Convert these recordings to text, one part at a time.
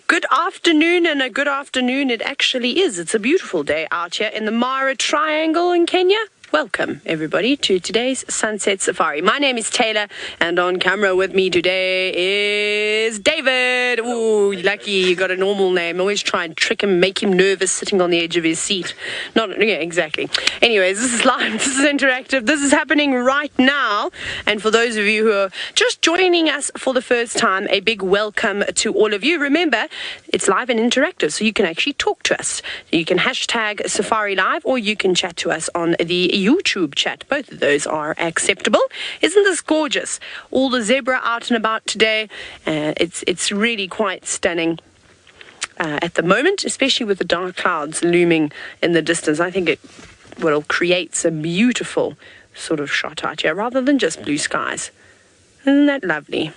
Good afternoon, and a good afternoon it actually is. It's a beautiful day out here in the Mara Triangle in Kenya. Welcome, everybody, to today's Sunset Safari. My name is Taylor, and on camera with me today is David. Ooh, lucky you got a normal name. Always try and trick him, make him nervous sitting on the edge of his seat. Yeah, exactly. Anyways, this is live, this is interactive, this is happening right now. And for those of you who are just joining us for the first time, a big welcome to all of you. Remember, it's live and interactive, so you can actually talk to us. You can hashtag Safari Live, or you can chat to us on the YouTube chat. Both of those are acceptable. Isn't this gorgeous? All the zebra out and about today. It's really quite stunning at the moment, especially with the dark clouds looming in the distance. I think it will create some beautiful sort of shot out here rather than just blue skies. Isn't that lovely?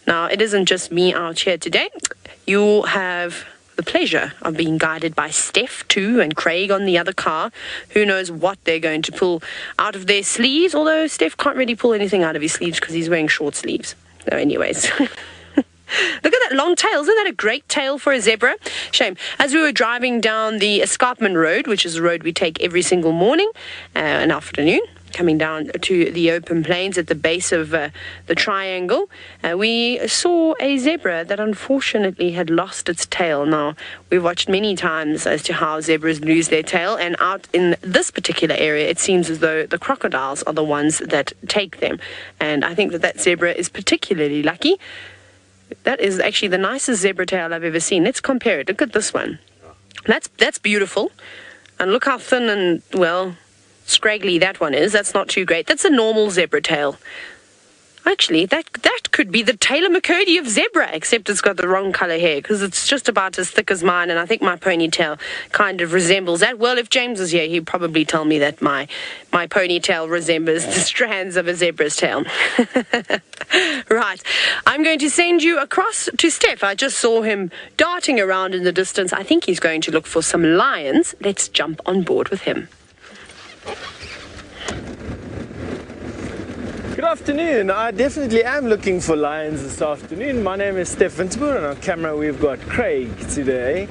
Now, it isn't just me out here today. You'll have the pleasure of being guided by Steph too, and Craig on the other car. Who knows what they're going to pull out of their sleeves, although Steph can't really pull anything out of his sleeves because he's wearing short sleeves. So anyways, look at that long tail. Isn't that a great tail for a zebra? Shame. As we were driving down the Escarpment Road, which is a road we take every single morning and afternoon, coming down to the open plains at the base of the triangle, we saw a zebra that unfortunately had lost its tail. Now, we've watched many times as to how zebras lose their tail, and out in this particular area, it seems as though the crocodiles are the ones that take them. And I think that zebra is particularly lucky. That is actually the nicest zebra tail I've ever seen. Let's compare it. Look at this one. That's beautiful. And look how thin and, well, scraggly that one is. That's not too great. That's a normal zebra tail. Actually, that could be the Taylor McCurdy of zebra, except it's got the wrong color hair, because it's just about as thick as mine, and I think my ponytail kind of resembles that. Well, if James was here, he'd probably tell me that my ponytail resembles the strands of a zebra's tail. Right. I'm going to send you across to Steph. I just saw him darting around in the distance. I think he's going to look for some lions. Let's jump on board with him. Good afternoon. I definitely am looking for lions this afternoon. My name is Steph Winsboer, and on camera we've got Craig today.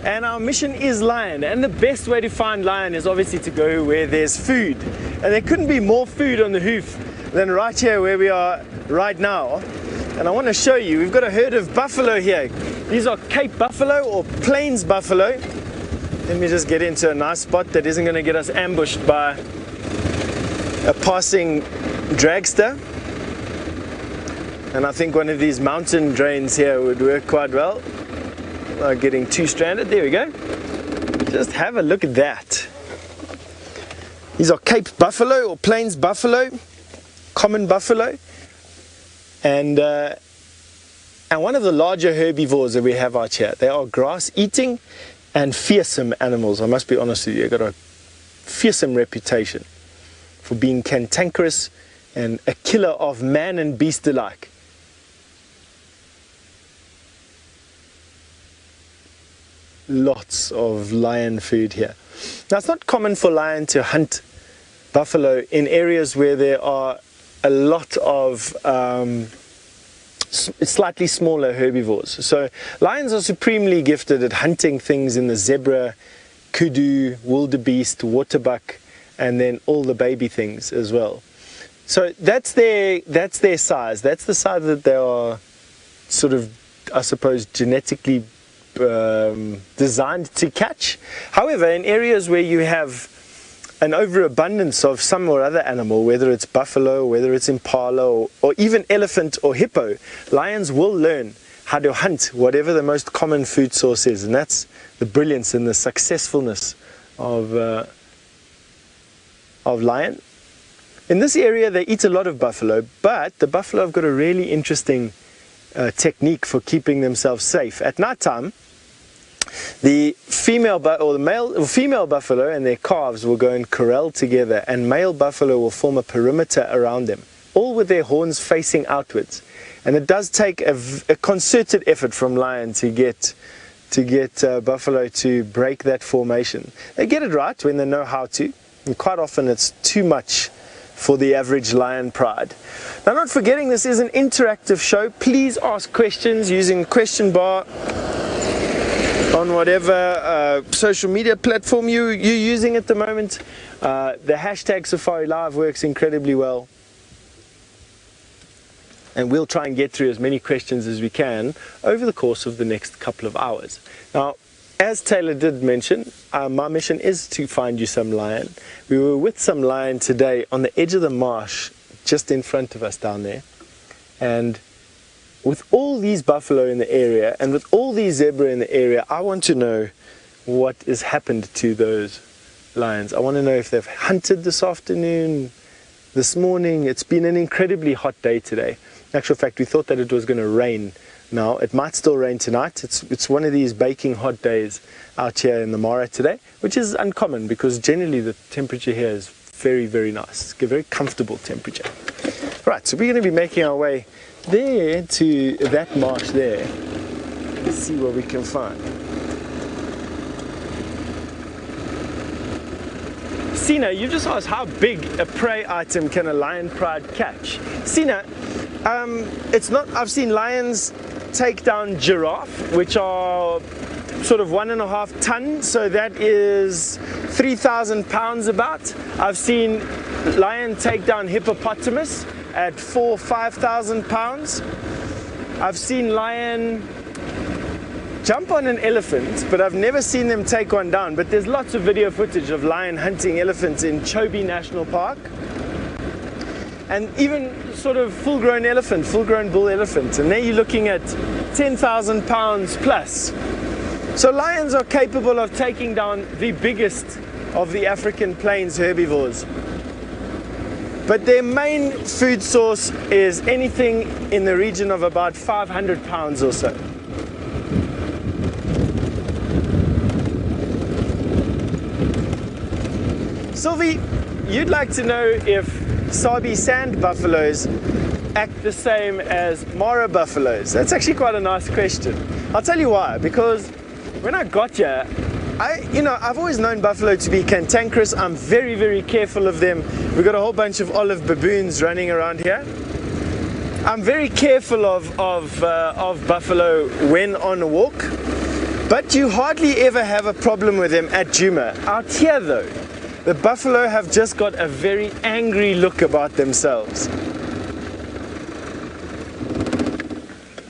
And our mission is lion. And the best way to find lion is obviously to go where there's food. And there couldn't be more food on the hoof than right here where we are right now. And I want to show you, we've got a herd of buffalo here. These are Cape buffalo or plains buffalo. Let me just get into a nice spot that isn't going to get us ambushed by a passing dragster. And I think one of these mountain drains here would work quite well. Without getting too stranded. There we go. Just have a look at that. These are Cape buffalo or plains buffalo, common buffalo, and one of the larger herbivores that we have out here. They are grass eating and fearsome animals. I must be honest with you, they've got a fearsome reputation for being cantankerous and a killer of man and beast alike. Lots of lion food here. Now, it's not common for lion to hunt buffalo in areas where there are a lot of slightly smaller herbivores. So lions are supremely gifted at hunting things in the zebra, kudu, wildebeest, waterbuck, and then all the baby things as well. So that's their size. That's the size that they are sort of, I suppose, genetically designed to catch. However, in areas where you have an overabundance of some or other animal, whether it's buffalo, whether it's impala, or even elephant or hippo, lions will learn how to hunt whatever the most common food source is. And that's the brilliance and the successfulness of lion. In this area they eat a lot of buffalo, but the buffalo have got a really interesting technique for keeping themselves safe. At night time, the female buffalo and their calves will go and corral together, and male buffalo will form a perimeter around them, all with their horns facing outwards. And it does take a concerted effort from lion to get buffalo to break that formation. They get it right when they know how to, and quite often it's too much for the average lion pride. Now, not forgetting, this is an interactive show. Please ask questions using the question bar on whatever social media platform you're using at the moment. The hashtag Safari Live works incredibly well. And we'll try and get through as many questions as we can over the course of the next couple of hours. Now, as Taylor did mention, my mission is to find you some lion. We were with some lion today on the edge of the marsh, just in front of us down there. And with all these buffalo in the area, and with all these zebra in the area, I want to know what has happened to those lions. I want to know if they've hunted this afternoon, this morning. It's been an incredibly hot day today. In actual fact, we thought that it was going to rain. Now, it might still rain tonight. It's one of these baking hot days out here in the Mara today, which is uncommon because generally the temperature here is very, very nice. It's a very comfortable temperature. Right, so we're going to be making our way there to that marsh there. Let's see what we can find. Sina, you just asked how big a prey item can a lion pride catch? Sina, it's not. I've seen lions take down giraffe, which are sort of 1.5 tons, so that is 3,000 pounds about. I've seen lion take down hippopotamus at 4,000-5,000 pounds. I've seen lion jump on an elephant, but I've never seen them take one down. But there's lots of video footage of lion hunting elephants in Chobe National Park. And even sort of full-grown elephant, full-grown bull elephant. And there you're looking at 10,000 pounds plus. So lions are capable of taking down the biggest of the African plains herbivores. But their main food source is anything in the region of about 500 pounds or so. Sylvie, you'd like to know if Sabi sand buffaloes act the same as Mara buffaloes. That's actually quite a nice question. I'll tell you why. Because when I got here, I've always known buffalo to be cantankerous. I'm very, very careful of them. We've got a whole bunch of olive baboons running around here. I'm very careful of buffalo when on a walk, but you hardly ever have a problem with them at Djuma. Out here though, the buffalo have just got a very angry look about themselves.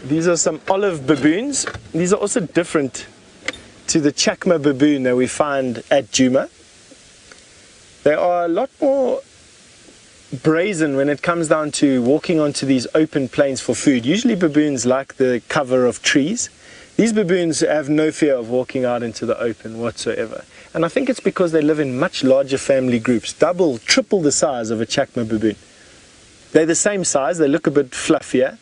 These are some olive baboons. These are also different to the Chakma baboon that we find at Djuma. They are a lot more brazen when it comes down to walking onto these open plains for food. Usually baboons like the cover of trees. These baboons have no fear of walking out into the open whatsoever. And I think it's because they live in much larger family groups, double, triple the size of a Chakma baboon. They're the same size, they look a bit fluffier.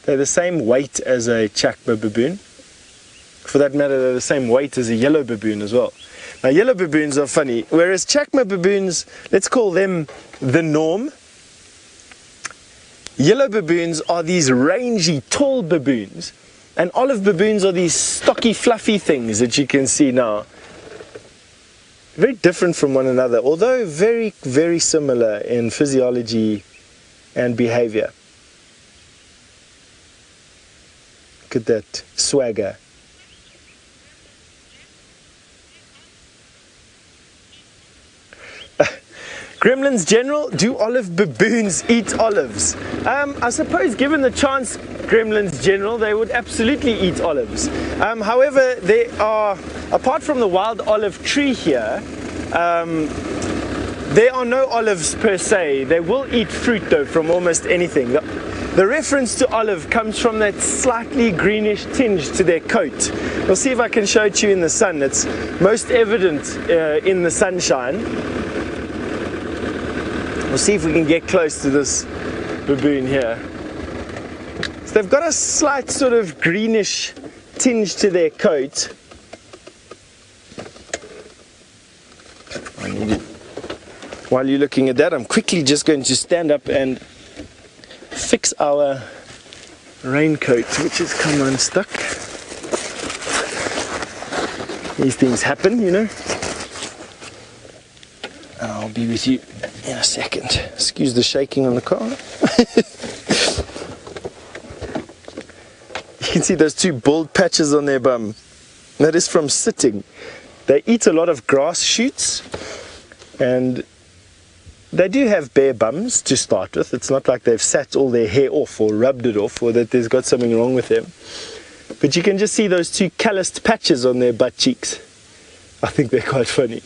They're the same weight as a Chakma baboon. For that matter, they're the same weight as a yellow baboon as well. Now, yellow baboons are funny, whereas Chakma baboons, let's call them the norm. Yellow baboons are these rangy, tall baboons, and olive baboons are these stocky, fluffy things that you can see now. Very different from one another, although very, very similar in physiology and behavior. Look at that swagger. Gremlins General, do olive baboons eat olives? I suppose given the chance, Gremlins General, they would absolutely eat olives. However, they are, apart from the wild olive tree here, there are no olives per se. They will eat fruit though from almost anything. The reference to olive comes from that slightly greenish tinge to their coat. We'll see if I can show it to you in the sun. It's most evident in the sunshine. We'll see if we can get close to this baboon here. So they've got a slight sort of greenish tinge to their coat. While you're looking at that, I'm quickly just going to stand up and fix our raincoat, which has come unstuck. These things happen, you know. I'll be with you in a second. Excuse the shaking on the car. You can see those two bald patches on their bum. That is from sitting. They eat a lot of grass shoots, and they do have bare bums to start with. It's not like they've sat all their hair off or rubbed it off or that there's got something wrong with them. But you can just see those two calloused patches on their butt cheeks. I think they're quite funny.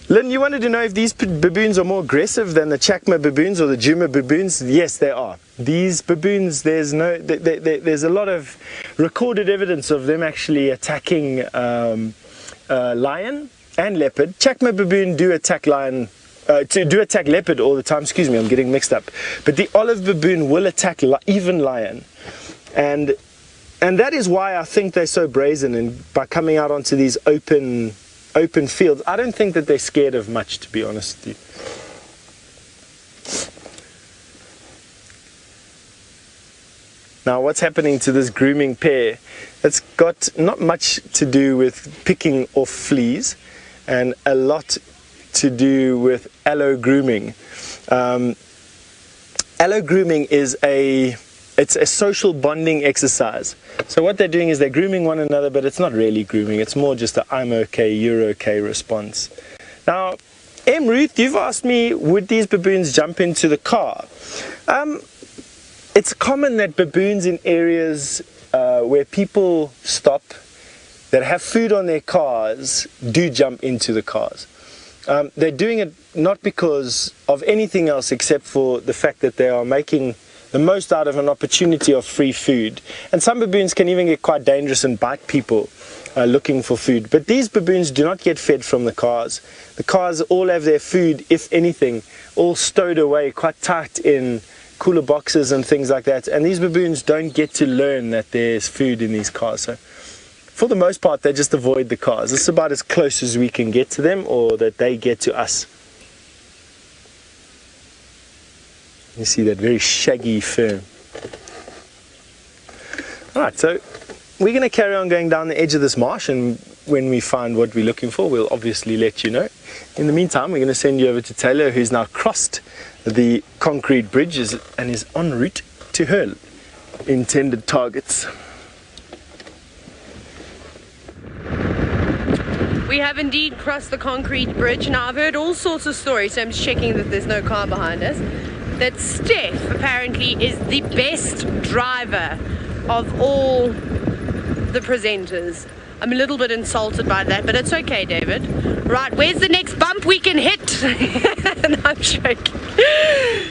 Lynn, you wanted to know if these baboons are more aggressive than the Chakma baboons or the Djuma baboons? Yes, they are. These baboons, there's a lot of recorded evidence of them actually attacking lion and leopard. Chakma baboon do attack lion, do attack leopard all the time. Excuse me, I'm getting mixed up. But the olive baboon will attack even lion, and that is why I think they're so brazen. And by coming out onto these open fields, I don't think that they're scared of much, to be honest with you. Now, what's happening to this grooming pair? It's got not much to do with picking off fleas and a lot to do with allo grooming. Allo grooming is it's a social bonding exercise. So what they're doing is they're grooming one another, but it's not really grooming. It's more just a I'm okay, you're okay response. Now, Ruth, you've asked me, would these baboons jump into the car? It's common that baboons in areas where people stop, that have food on their cars, do jump into the cars. They're doing it not because of anything else except for the fact that they are making the most out of an opportunity of free food. And some baboons can even get quite dangerous and bite people looking for food. But these baboons do not get fed from the cars. The cars all have their food, if anything, all stowed away quite tight in cooler boxes and things like that. And these baboons don't get to learn that there's food in these cars. So for the most part, they just avoid the cars. It's about as close as we can get to them, or that they get to us. You see that very shaggy fur. Alright, so we're going to carry on going down the edge of this marsh, and when we find what we're looking for, we'll obviously let you know. In the meantime, we're going to send you over to Taylor, who's now crossed the concrete bridge and is en route to her intended targets. We have indeed crossed the concrete bridge. Now, I've heard all sorts of stories, so I'm just checking that there's no car behind us, that Steph apparently is the best driver of all the presenters. I'm a little bit insulted by that, but it's okay, David. Right, where's the next bump we can hit? And I'm joking.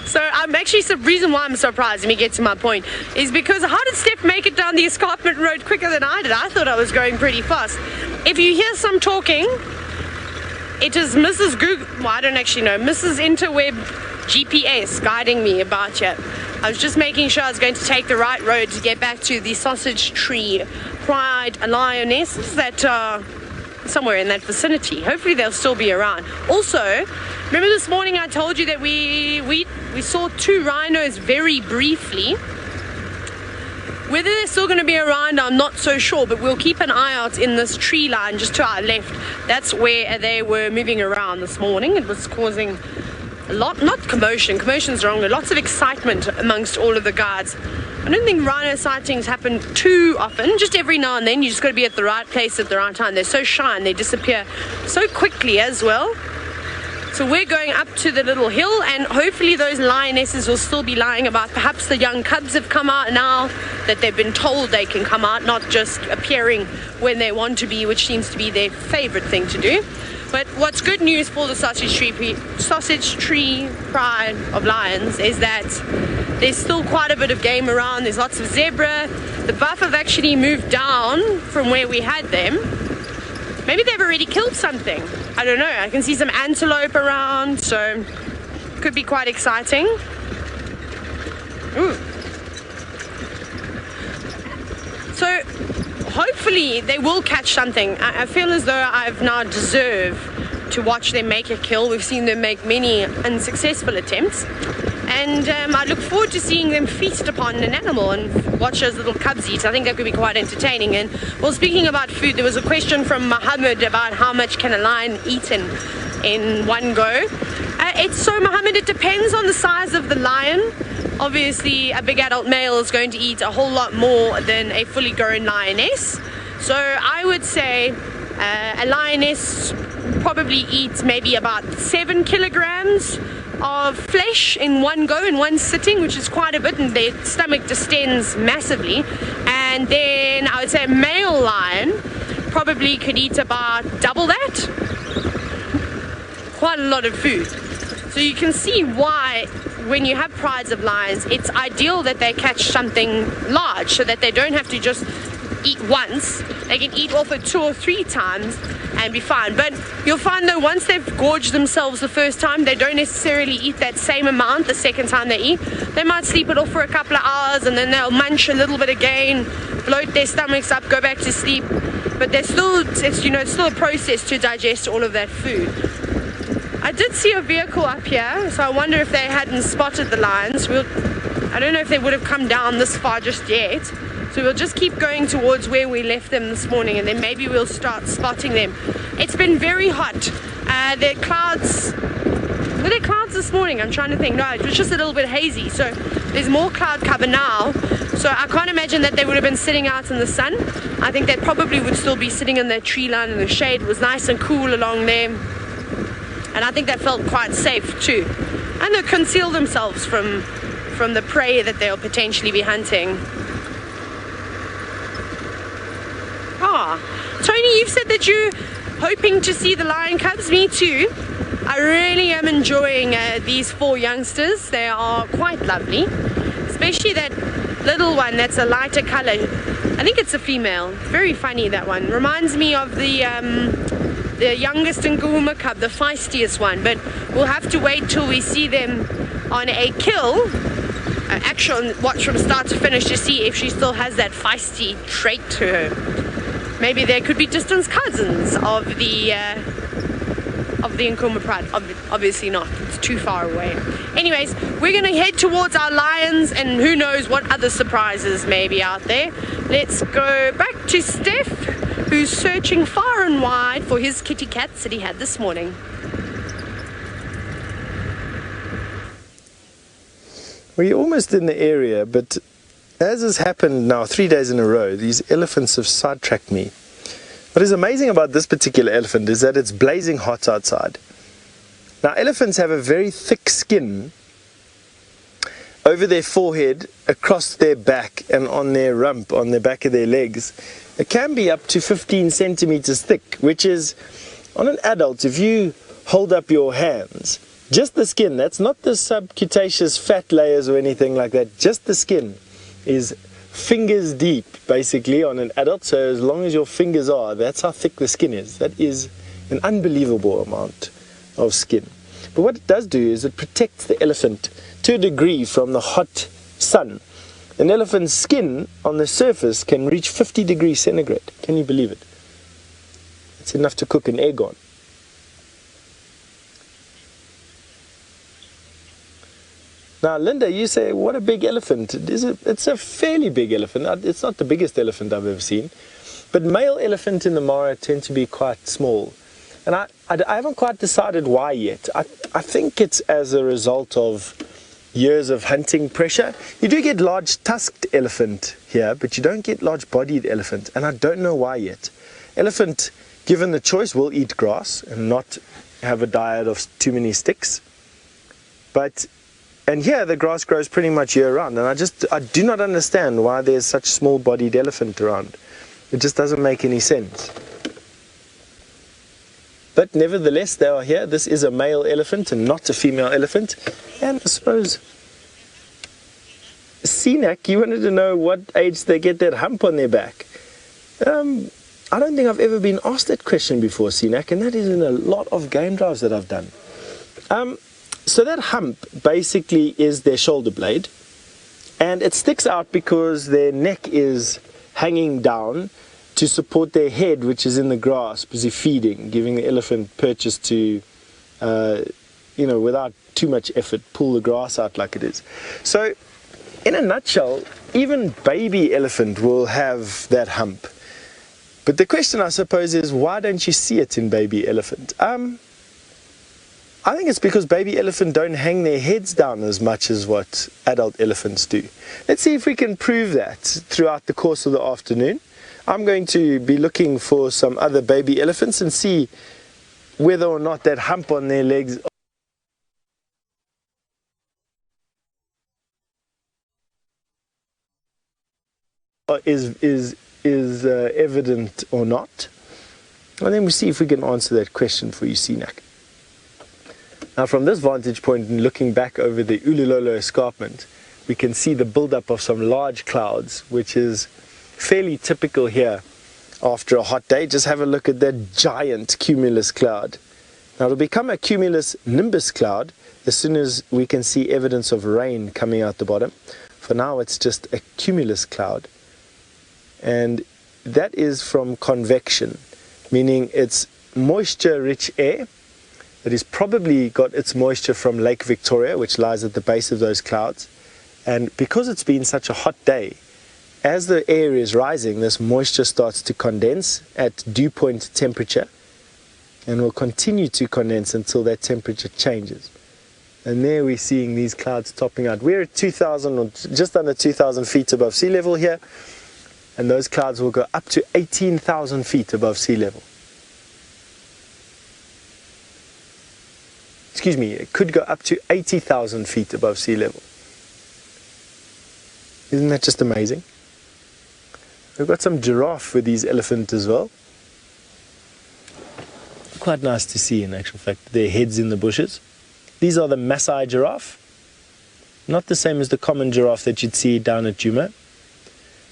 So I'm actually, the reason why I'm surprised, let me get to my point, is because how did Steph make it down the escarpment road quicker than I did? I thought I was going pretty fast. If you hear some talking, it is Mrs. Google, well, I don't actually know, Mrs. Interweb GPS guiding me about you. I was just making sure I was going to take the right road to get back to the Sausage Tree Pride Lionesses that are somewhere in that vicinity. Hopefully they'll still be around. Also, remember this morning I told you that we saw 2 rhinos very briefly. Whether they're still going to be around, I'm not so sure, but we'll keep an eye out in this tree line just to our left. That's where they were moving around this morning. It was causing a lot, not commotion's wrong, lots of excitement amongst all of the guides. I don't think rhino sightings happen too often, just every now and then. You just got to be at the right place at the right time. They're so shy and they disappear so quickly as well. So we're going up to the little hill, and hopefully those lionesses will still be lying about. Perhaps the young cubs have come out now that they've been told they can come out, not just appearing when they want to be, which seems to be their favorite thing to do. But what's good news for the Sausage Tree Pride of Lions is that there's still quite a bit of game around. There's lots of zebra. The buff have actually moved down from where we had them. Maybe they've already killed something. I don't know. I can see some antelope around, so could be quite exciting. Ooh. So hopefully they will catch something. I feel as though I've now deserved to watch them make a kill. We've seen them make many unsuccessful attempts. And I look forward to seeing them feast upon an animal and watch those little cubs eat. I think that could be quite entertaining. And well, speaking about food, there was a question from Mohammed about how much can a lion eat in one go. Mohammed, it depends on the size of the lion. Obviously, a big adult male is going to eat a whole lot more than a fully grown lioness. So I would say a lioness probably eats maybe about 7 kilograms of flesh in one go, in one sitting, which is quite a bit, and their stomach distends massively. And then I would say a male lion probably could eat about double that. Quite a lot of food. So you can see why when you have prides of lions, it's ideal that they catch something large so that they don't have to just eat once. They can eat off it 2 or 3 times and be fine. But you'll find though, once they've gorged themselves the first time, they don't necessarily eat that same amount the second time they eat. They might sleep it off for a couple of hours and then they'll munch a little bit again, bloat their stomachs up, go back to sleep. But it's still a process to digest all of that food. I did see a vehicle up here, so I wonder if they hadn't spotted the lions. I don't know if they would have come down this far just yet. So we'll just keep going towards where we left them this morning, and then maybe we'll start spotting them. It's been very hot. Were there clouds this morning? I'm trying to think. No, it was just a little bit hazy. So there's more cloud cover now. So I can't imagine that they would have been sitting out in the sun. I think they probably would still be sitting in their tree line in the shade. It was nice and cool along there. And I think that felt quite safe too. And they'll conceal themselves from the prey that they'll potentially be hunting. Tony, you've said that you're hoping to see the lion cubs. Me too. I really am enjoying these 4 youngsters. They are quite lovely, especially that little one that's a lighter color. I think it's a female. Very funny, that one. Reminds me of the youngest Angama cub, the feistiest one. But we'll have to wait till we see them on a kill, actual watch from start to finish to see if she still has that feisty trait to her. Maybe there could be distant cousins of the Angama pride. Obviously not. It's too far away. Anyways, we're going to head towards our lions, and who knows what other surprises may be out there. Let's go back to Steph, who's searching far and wide for his kitty cats that he had this morning. Well, you're almost in the area, but as has happened now 3 days in a row, these elephants have sidetracked me. What is amazing about this particular elephant is that it's blazing hot outside. Now, elephants have a very thick skin over their forehead, across their back, and on their rump, on the back of their legs. It can be up to 15 centimeters thick, which is, on an adult, if you hold up your hands, just the skin, that's not the subcutaneous fat layers or anything like that, just the skin is fingers deep basically on an adult. So as long as your fingers are, that's how thick the skin is. That is an unbelievable amount of skin. But what it does do is it protects the elephant to a degree from the hot sun. An elephant's skin on the surface can reach 50 degrees centigrade. Can you believe it? It's enough to cook an egg on. Now, Linda, you say, what a big elephant. It's a fairly big elephant. It's not the biggest elephant I've ever seen. But male elephant in the Mara tend to be quite small. And I haven't quite decided why yet. I think it's as a result of years of hunting pressure. You do get large tusked elephant here, but you don't get large bodied elephant. And I don't know why yet. Elephant, given the choice, will eat grass and not have a diet of too many sticks. And here the grass grows pretty much year round, and I do not understand why there's such small-bodied elephant around. It just doesn't make any sense. But nevertheless, they are here. This is a male elephant and not a female elephant. And I suppose, Sinak, you wanted to know what age they get that hump on their back. I don't think I've ever been asked that question before, Sinak, and that is in a lot of game drives that I've done. So that hump basically is their shoulder blade, and it sticks out because their neck is hanging down to support their head, which is in the grass, busy feeding, giving the elephant purchase to, without too much effort, pull the grass out like it is. So, in a nutshell, even baby elephant will have that hump. But the question, I suppose, is why don't you see it in baby elephant? I think it's because baby elephant don't hang their heads down as much as what adult elephants do. Let's see if we can prove that throughout the course of the afternoon. I'm going to be looking for some other baby elephants and see whether or not that hump on their legs is evident or not. And then we see if we can answer that question for you, Sinak. Now, from this vantage point and looking back over the Ulilolo escarpment, we can see the buildup of some large clouds, which is fairly typical here after a hot day. Just have a look at that giant cumulus cloud. Now, it'll become a cumulus nimbus cloud as soon as we can see evidence of rain coming out the bottom. For now, it's just a cumulus cloud. And that is from convection, meaning it's moisture-rich air that has probably got its moisture from Lake Victoria, which lies at the base of those clouds. And because it's been such a hot day, as the air is rising, this moisture starts to condense at dew point temperature and will continue to condense until that temperature changes. And there we're seeing these clouds topping out. We're at 2,000 or just under 2,000 feet above sea level here, and those clouds will go up to 18,000 feet above sea level. Excuse me, it could go up to 80,000 feet above sea level. Isn't that just amazing? We've got some giraffe with these elephants as well. Quite nice to see, in actual fact, their heads in the bushes. These are the Maasai giraffe. Not the same as the common giraffe that you'd see down at Djuma.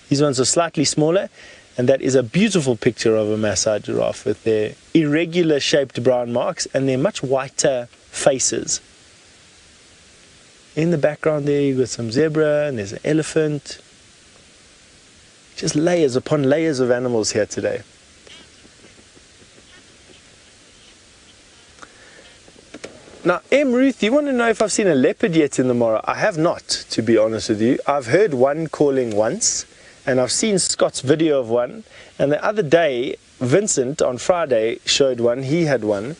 These ones are slightly smaller, and that is a beautiful picture of a Maasai giraffe with their irregular shaped brown marks and their much whiter faces. In the background there you've got some zebra and there's an elephant. Just layers upon layers of animals here today. Now, Ruth, you want to know if I've seen a leopard yet in the Mara? I have not, to be honest with you. I've heard one calling once, and I've seen Scott's video of one. And the other day, Vincent on Friday showed one. He had one.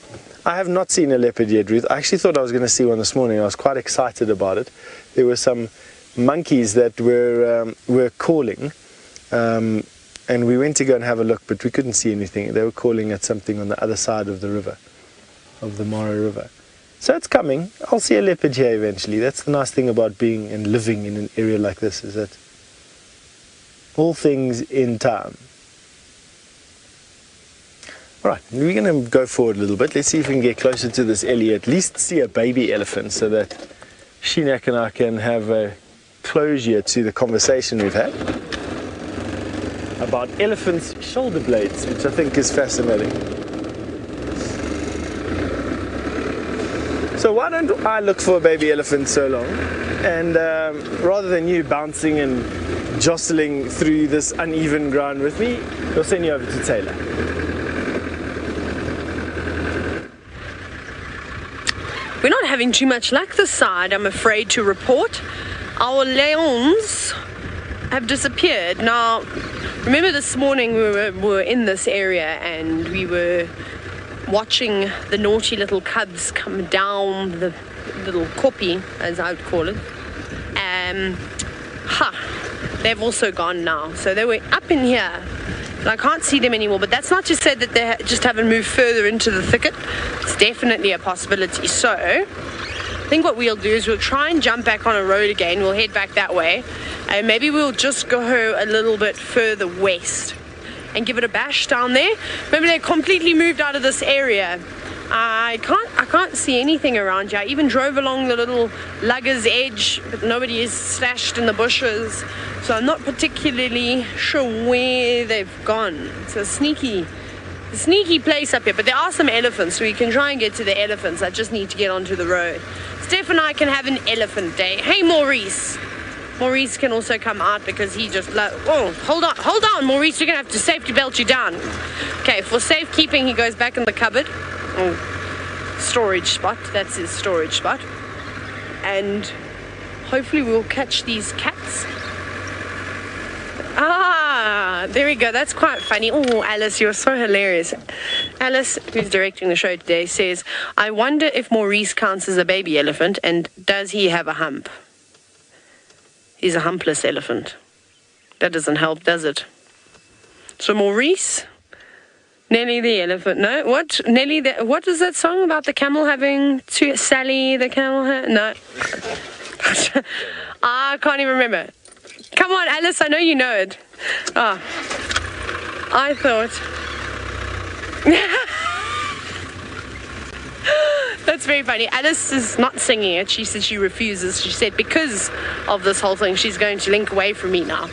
I have not seen a leopard yet, Ruth. I actually thought I was going to see one this morning. I was quite excited about it. There were some monkeys that were calling, and we went to go and have a look, but we couldn't see anything. They were calling at something on the other side of the river, of the Mara River. So it's coming. I'll see a leopard here eventually. That's the nice thing about being and living in an area like this, is that all things in time. Alright, we're going to go forward a little bit. Let's see if we can get closer to this Ellie, at least see a baby elephant, so that Shinak and I can have a closure to the conversation we've had about elephants' shoulder blades, which I think is fascinating. So why don't I look for a baby elephant so long, and rather than you bouncing and jostling through this uneven ground with me, we'll send you over to Taylor. We're not having too much luck this side, I'm afraid to report. Our lions have disappeared. Now, remember this morning we were in this area and we were watching the naughty little cubs come down the little koppie, as I would call it. They've also gone now. So they were up in here. I can't see them anymore, but that's not to say that they just haven't moved further into the thicket. It's definitely a possibility. So I think what we'll do is we'll try and jump back on a road again. We'll head back that way, and maybe we'll just go a little bit further west and give it a bash down there. Maybe they completely moved out of this area. I can't see anything around here. I even drove along the little Lugger's edge, but nobody is stashed in the bushes. So I'm not particularly sure where they've gone. It's a sneaky place up here, but there are some elephants, so we can try and get to the elephants. I just need to get onto the road. Steph and I can have an elephant day. Hey, Maurice. Maurice can also come out because he just hold on, Maurice, you're gonna have to safety belt you down. Okay, for safekeeping, he goes back in the cupboard. Storage spot. That's his storage spot. And hopefully we'll catch these cats. there we go. That's quite funny. Oh, Alice, you're so hilarious. Alice, who's directing the show today, says, I wonder if Maurice counts as a baby elephant, and does he have a hump? He's a humpless elephant. That doesn't help, does it? So Maurice, Nelly the elephant. No, what? Nelly the... What is that song about the camel having two... Sally the camel... No. I can't even remember. Come on, Alice, I know you know it. Oh, I thought... That's very funny. Alice is not singing it. She said she refuses. She said because of this whole thing, she's going to link away from me now.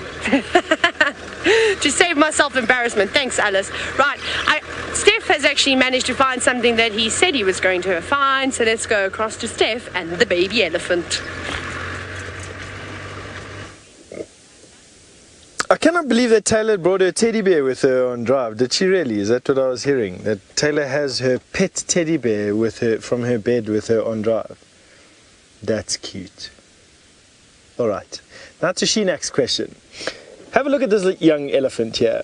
To save myself embarrassment. Thanks, Alice. Right. Steph has actually managed to find something that he said he was going to find. So let's go across to Steph and the baby elephant. I cannot believe that Taylor brought her teddy bear with her on drive. Did she really? Is that what I was hearing? That Taylor has her pet teddy bear with her from her bed with her on drive. That's cute. All right. Now to Sheenak's question. Have a look at this young elephant here.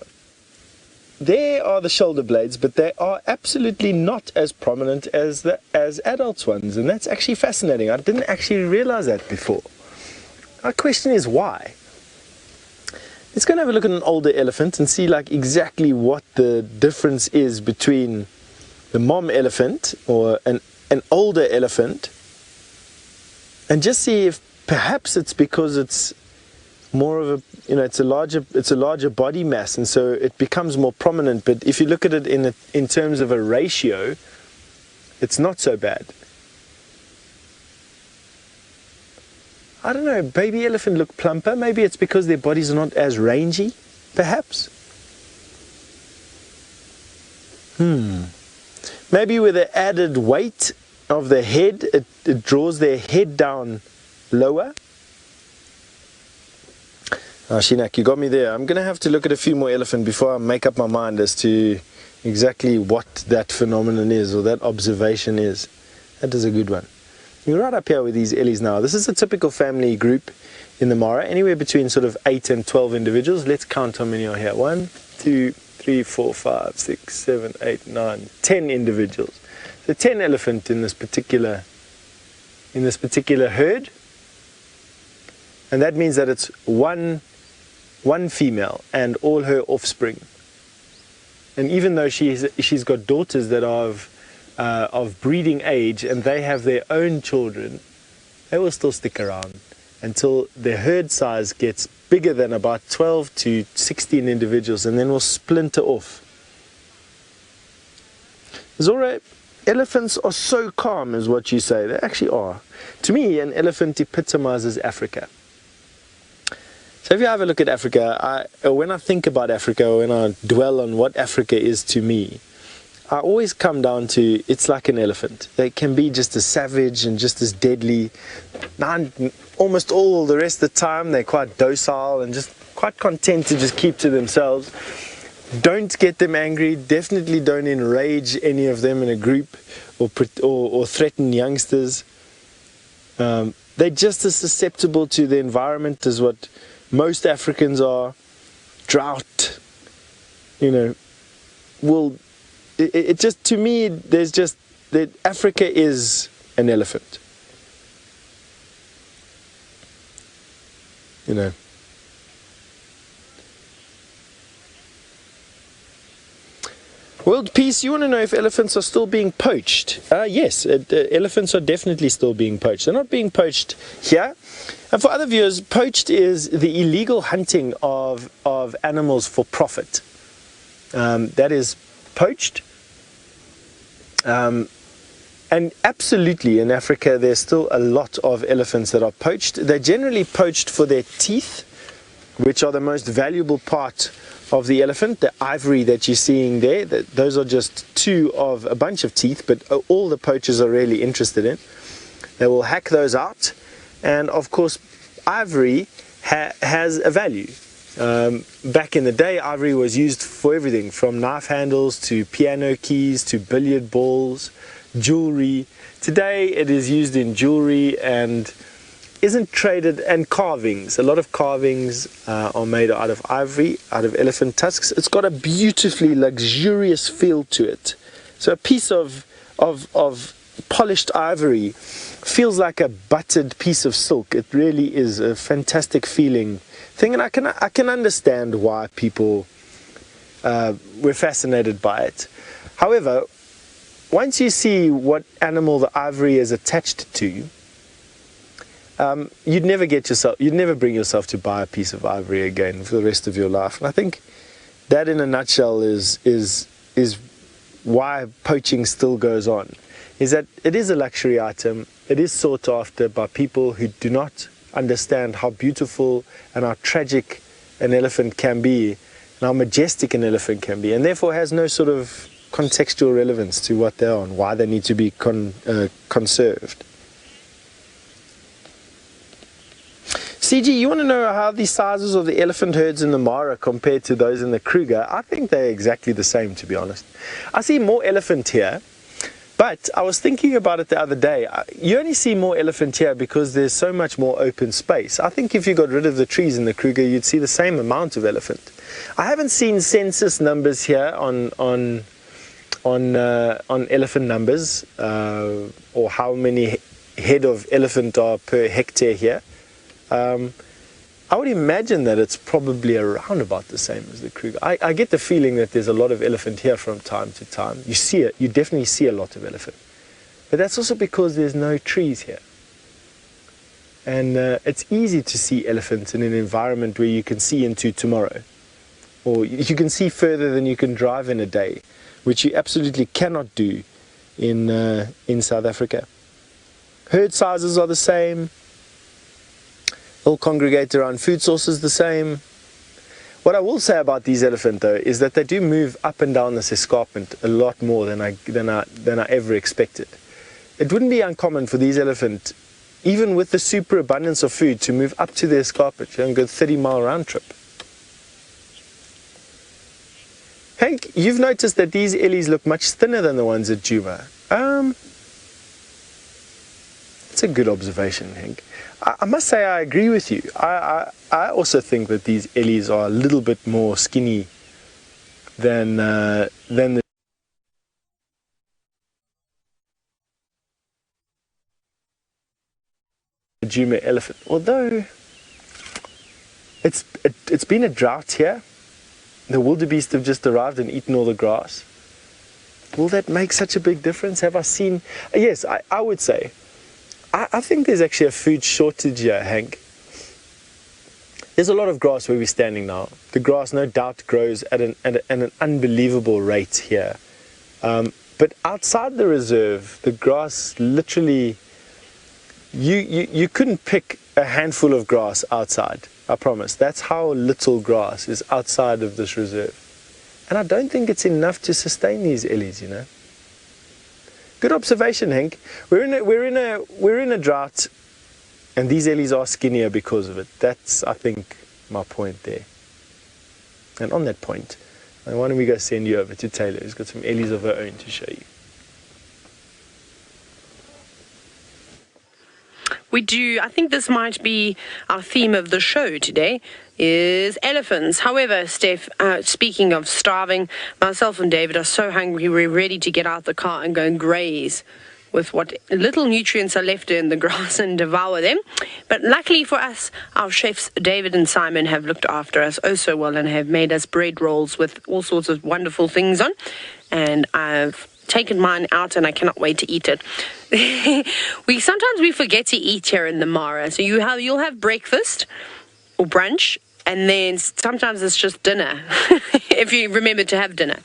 There are the shoulder blades, but they are absolutely not as prominent as adults' ones, and that's actually fascinating. I didn't actually realize that before. My question is why? Let's go and have a look at an older elephant and see like exactly what the difference is between the mom elephant or an older elephant, and just see if perhaps it's because it's more of a, it's a larger body mass, and so it becomes more prominent. But if you look at it in terms of a ratio, it's not so bad. I don't know, baby elephant look plumper. Maybe it's because their bodies are not as rangy, perhaps. Maybe with the added weight of the head, it draws their head down lower. Sheenak, you got me there. I'm going to have to look at a few more elephant before I make up my mind as to exactly what that phenomenon is or that observation is. That is a good one. You're right up here with these Ellies now. This is a typical family group in the Mara, anywhere between sort of 8 and 12 individuals. Let's count how many are here. 1, 2, 3, 4, 5, 6, 7, 8, 9, 10 individuals. So 10 elephant in this particular herd. And that means that it's one female and all her offspring. And even though she's got daughters that are of breeding age and they have their own children, they will still stick around until the herd size gets bigger than about 12 to 16 individuals, and then will splinter off. Zora, elephants are so calm is what you say. They actually are. To me, an elephant epitomizes Africa. So if you have a look at Africa, when I think about Africa, when I dwell on what Africa is to me, I always come down to it's like an elephant. They can be just as savage and just as deadly. Almost all the rest of the time they're quite docile and just quite content to just keep to themselves. Don't get them angry. Definitely don't enrage any of them in a group or threaten youngsters. They're just as susceptible to the environment as what most Africans are. Drought, will... It just, to me, there's just that Africa is an elephant. World peace, you want to know if elephants are still being poached? Yes, elephants are definitely still being poached. They're not being poached here. And for other viewers, poached is the illegal hunting of animals for profit. That is poached. And absolutely in Africa there's still a lot of elephants that are poached. They're generally poached for their teeth, which are the most valuable part of the elephant. The ivory that you're seeing there, those are just two of a bunch of teeth, but all the poachers are really interested in. They will hack those out, and of course ivory has a value. Back in the day, ivory was used for everything from knife handles to piano keys to billiard balls, jewelry. Today it is used in jewelry and isn't traded, and carvings. A lot of carvings are made out of ivory, out of elephant tusks. It's got a beautifully luxurious feel to it. So a piece of polished ivory feels like a buttered piece of silk. It really is a fantastic feeling thing, and I can understand why people were fascinated by it. However, once you see what animal the ivory is attached to, you'd never bring yourself to buy a piece of ivory again for the rest of your life. And I think that, in a nutshell, is why poaching still goes on. Is that it is a luxury item. It is sought after by people who do not understand how beautiful and how tragic an elephant can be, and how majestic an elephant can be, and therefore has no sort of contextual relevance to what they are and why they need to be conserved. CG, you want to know how the sizes of the elephant herds in the Mara compare to those in the Kruger? I think they're exactly the same, to be honest. I see more elephant here, but I was thinking about it the other day. You only see more elephant here because there's so much more open space. I think if you got rid of the trees in the Kruger, you'd see the same amount of elephant. I haven't seen census numbers here on elephant numbers, or how many head of elephant are per hectare here. I would imagine that it's probably around about the same as the Kruger. I get the feeling that there's a lot of elephant here from time to time. You see it, you definitely see a lot of elephant. But that's also because there's no trees here. And it's easy to see elephants in an environment where you can see into tomorrow. Or you can see further than you can drive in a day, which you absolutely cannot do in South Africa. Herd sizes are the same. All congregate around food sources the same. What I will say about these elephant, though, is that they do move up and down this escarpment a lot more than I ever expected. It wouldn't be uncommon for these elephant, even with the superabundance of food, to move up to the escarpment and go 30-mile round trip. Hank, you've noticed that these ellies look much thinner than the ones at Djuma. It's a good observation, Hank. I must say I agree with you. I also think that these ellies are a little bit more skinny than the Djuma elephant. Although it's been a drought here. The wildebeest have just arrived and eaten all the grass. Will that make such a big difference? Have I seen? Yes, I would say. I think there's actually a food shortage here, Hank. There's a lot of grass where we're standing now. The grass, no doubt, grows at an unbelievable rate here. But outside the reserve, the grass literally, you couldn't pick a handful of grass outside. I promise. That's how little grass is outside of this reserve. And I don't think it's enough to sustain these ellies, you know. Good observation, Hank. We're in a drought, and these ellies are skinnier because of it. That's, I think, my point there. And on that point, why don't we go send you over to Taylor, who's got some ellies of her own to show you. We do. I think this might be our theme of the show today, is elephants. However, Steph, speaking of starving, myself and David are so hungry we're ready to get out the car and go and graze with what little nutrients are left in the grass and devour them. But luckily for us, our chefs David and Simon have looked after us oh so well and have made us bread rolls with all sorts of wonderful things on. And I've taken mine out and I cannot wait to eat it. Sometimes we forget to eat here in the Mara. So you'll have breakfast or brunch, and then sometimes it's just dinner, if you remember to have dinner.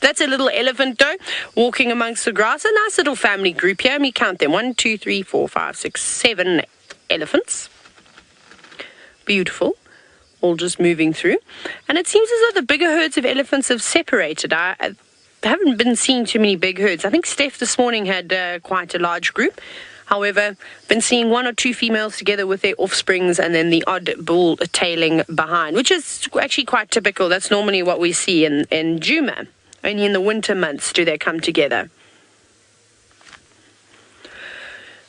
That's a little elephant, though, walking amongst the grass. A nice little family group here. Let me count them. 1, 2, 3, 4, 5, 6, 7 elephants. Beautiful. All just moving through. And it seems as though the bigger herds of elephants have separated. I haven't been seeing too many big herds. I think Steph this morning had quite a large group. However, been seeing 1 or 2 females together with their offsprings and then the odd bull tailing behind, which is actually quite typical. That's normally what we see in Djuma. Only in the winter months do they come together.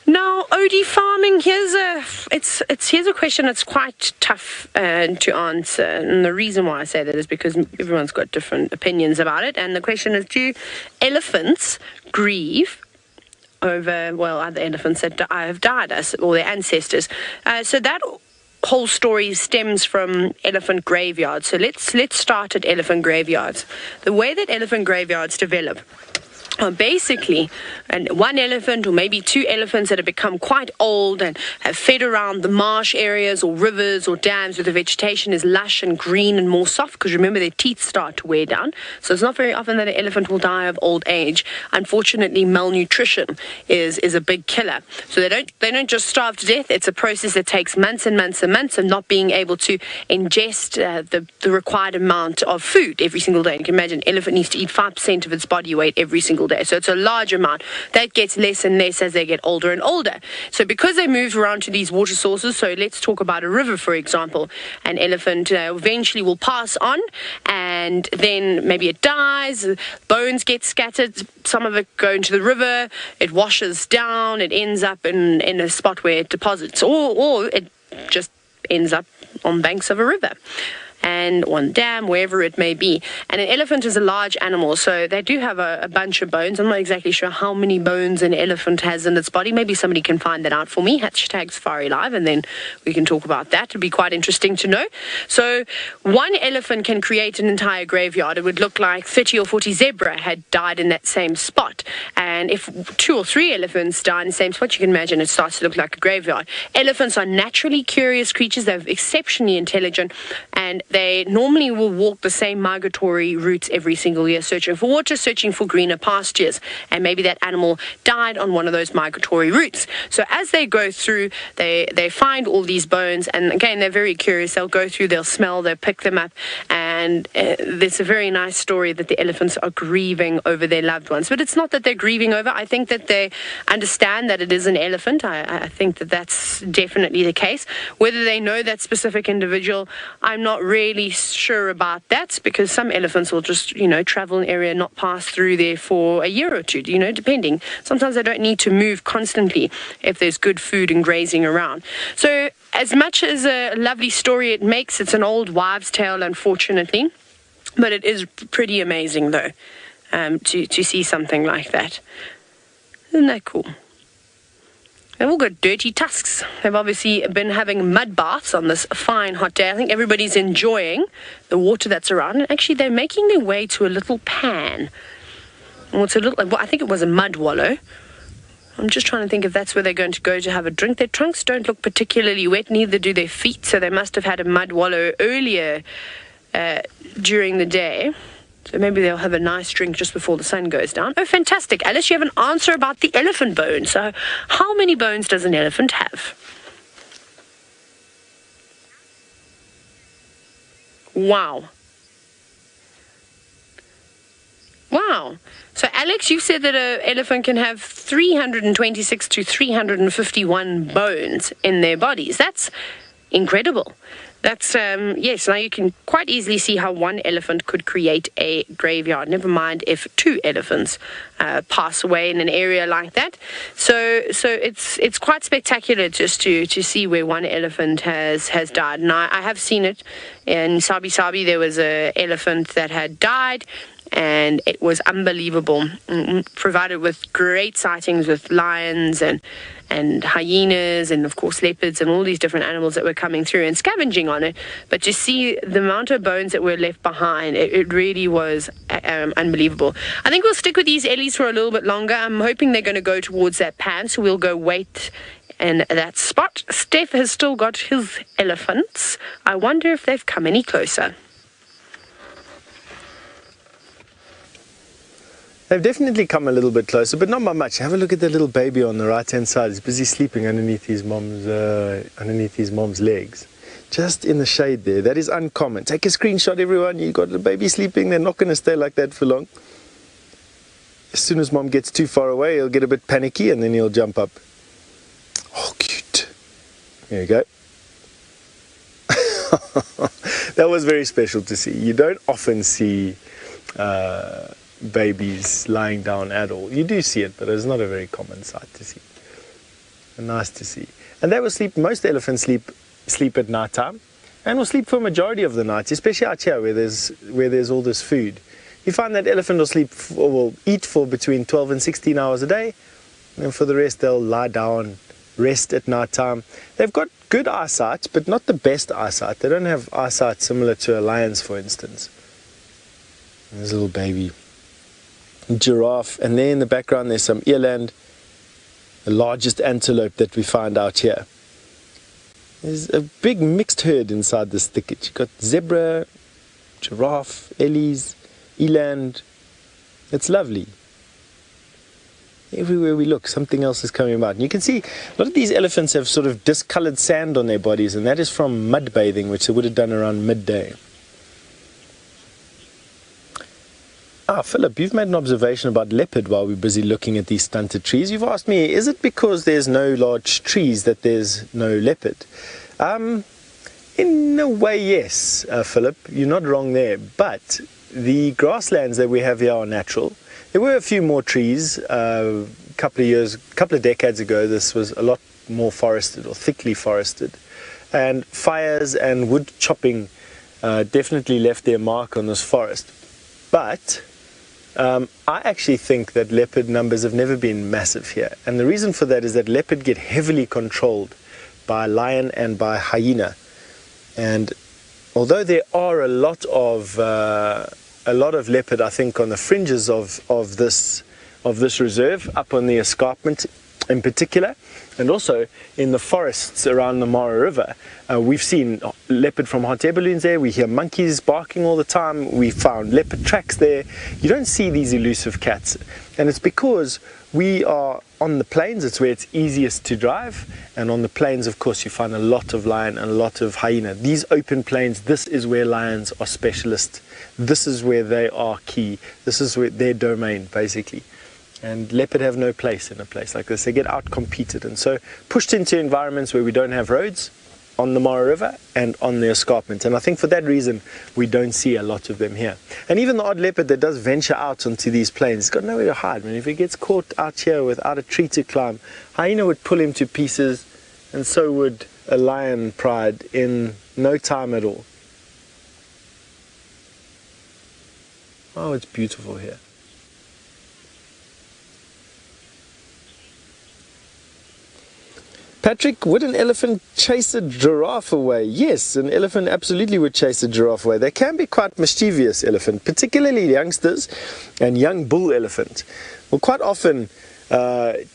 Now, OD farming, here's a question that's quite tough to answer. And the reason why I say that is because everyone's got different opinions about it. And the question is, do elephants grieve over, well, other elephants that have died, or their ancestors? So that whole story stems from elephant graveyards. So let's start at elephant graveyards. The way that elephant graveyards develop, basically, and one elephant or maybe two elephants that have become quite old and have fed around the marsh areas or rivers or dams where the vegetation is lush and green and more soft, because remember, their teeth start to wear down. So it's not very often that an elephant will die of old age. Unfortunately, malnutrition is a big killer. So they don't just starve to death. It's a process that takes months and months and months of not being able to ingest the required amount of food every single day. You can imagine an elephant needs to eat 5% of its body weight every single day. So it's a large amount. That gets less and less as they get older and older. So because they move around to these water sources, so let's talk about a river, for example. An elephant eventually will pass on, and then maybe it dies, bones get scattered, some of it go into the river, it washes down, it ends up in a spot where it deposits, or it just ends up on banks of a river and one dam, wherever it may be. And an elephant is a large animal, so they do have a bunch of bones. I'm not exactly sure how many bones an elephant has in its body. Maybe somebody can find that out for me. Hashtag Safari Live, and then we can talk about that. It'd be quite interesting to know. So one elephant can create an entire graveyard. It would look like 30 or 40 zebra had died in that same spot. And if 2 or 3 elephants die in the same spot, you can imagine it starts to look like a graveyard. Elephants are naturally curious creatures. They're exceptionally intelligent, and they normally will walk the same migratory routes every single year, searching for water, searching for greener pastures. And maybe that animal died on one of those migratory routes. So as they go through, they find all these bones. And again, they're very curious. They'll go through, they'll smell, they'll pick them up. And it's a very nice story that the elephants are grieving over their loved ones. But it's not that they're grieving over. I think that they understand that it is an elephant. I think that that's definitely the case. Whether they know that specific individual, I'm not really sure about that, because some elephants will just, travel an area, not pass through there for a year or two, depending. Sometimes they don't need to move constantly if there's good food and grazing around. So as much as a lovely story it makes, it's an old wives' tale, unfortunately. But it is pretty amazing, though, to see something like that. Isn't that cool? They've all got dirty tusks. They've obviously been having mud baths on this fine hot day. I think everybody's enjoying the water that's around. And actually, they're making their way to a little pan. Well, I think it was a mud wallow. I'm just trying to think if that's where they're going to go to have a drink. Their trunks don't look particularly wet, neither do their feet. So they must have had a mud wallow earlier during the day. So maybe they'll have a nice drink just before the sun goes down. Oh, fantastic. Alice, you have an answer about the elephant bone. So how many bones does an elephant have? Wow. Wow. So, Alex, you said that an elephant can have 326 to 351 bones in their bodies. That's incredible. That's, yes, now you can quite easily see how one elephant could create a graveyard, never mind if 2 elephants pass away in an area like that. So it's quite spectacular just to see where one elephant has died. And I have seen it in Sabi. There was an elephant that had died, and it was unbelievable. Provided with great sightings with lions and hyenas and, of course, leopards and all these different animals that were coming through and scavenging on it. But to see the amount of bones that were left behind, it really was unbelievable. I think we'll stick with these Ellies for a little bit longer. I'm hoping they're going to go towards that pan, so we'll go wait in that spot. Steph has still got his elephants. I wonder if they've come any closer. They've definitely come a little bit closer, but not by much. Have a look at the little baby on the right-hand side. He's busy sleeping underneath his mom's legs, just in the shade there. That is uncommon. Take a screenshot, everyone. You've got the baby sleeping. They're not going to stay like that for long. As soon as mom gets too far away, he'll get a bit panicky, and then he'll jump up. Oh, cute. There you go. That was very special to see. You don't often see babies lying down at all. You do see it, but it's not a very common sight to see. Nice to see. And they will sleep, most elephants sleep at night time, and will sleep for a majority of the night, especially out here where there's all this food. You find that elephant will eat for between 12 and 16 hours a day, and for the rest they'll lie down, rest at night time. They've got good eyesight, but not the best eyesight. They don't have eyesight similar to a lion's, for instance. There's a little baby giraffe, and there in the background there's some eland, the largest antelope that we find out here. There's a big mixed herd inside this thicket. You've got zebra, giraffe, ellies, eland. It's lovely. Everywhere we look, something else is coming about. And you can see a lot of these elephants have sort of discolored sand on their bodies, and that is from mud bathing, which they would have done around midday. Philip, you've made an observation about leopard while we're busy looking at these stunted trees. You've asked me, is it because there's no large trees that there's no leopard? In a way, yes, Philip, you're not wrong there. But the grasslands that we have here are natural. There were a few more trees a couple of decades ago. This was a lot more forested or thickly forested. And fires and wood chopping definitely left their mark on this forest. But I actually think that leopard numbers have never been massive here. And the reason for that is that leopard get heavily controlled by lion and by hyena. And although there are a lot of leopard, I think, on the fringes of this reserve, up on the escarpment in particular, and also in the forests around the Mara River, we've seen leopard from hot air balloons there. We hear monkeys barking all the time. We found leopard tracks there. You don't see these elusive cats, and it's because we are on the plains. It's where it's easiest to drive, and on the plains, of course, you find a lot of lion and a lot of hyena. These open plains, this is where lions are specialists. This is where they are key. This is where their domain, basically. And leopard have no place in a place like this. They get out-competed, and so pushed into environments where we don't have roads, on the Mara River and on the escarpment. And I think for that reason, we don't see a lot of them here. And even the odd leopard that does venture out onto these plains, it's got nowhere to hide. I mean, if he gets caught out here without a tree to climb, hyena would pull him to pieces, and so would a lion pride in no time at all. Oh, it's beautiful here. Patrick, would an elephant chase a giraffe away? Yes, an elephant absolutely would chase a giraffe away. They can be quite mischievous, elephant, particularly youngsters and young bull elephant will quite often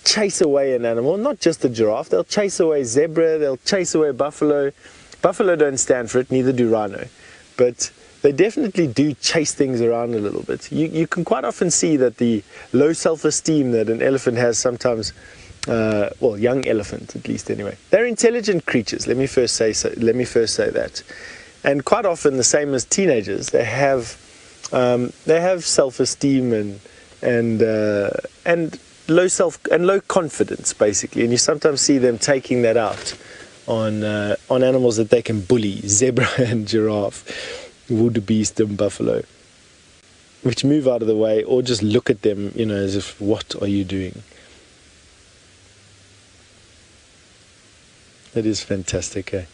chase away an animal, not just the giraffe. They'll chase away zebra, they'll chase away buffalo. Buffalo don't stand for it, neither do rhino. But they definitely do chase things around a little bit. You can quite often see that the low self-esteem that an elephant has sometimes, well, young elephant at least anyway. They're intelligent creatures. Let me first say that, and quite often the same as teenagers. They have self-esteem and low confidence basically, and you sometimes see them taking that out on animals that they can bully, zebra and giraffe, wildebeest and buffalo, which move out of the way or just look at them, as if, what are you doing? That is fantastic, eh?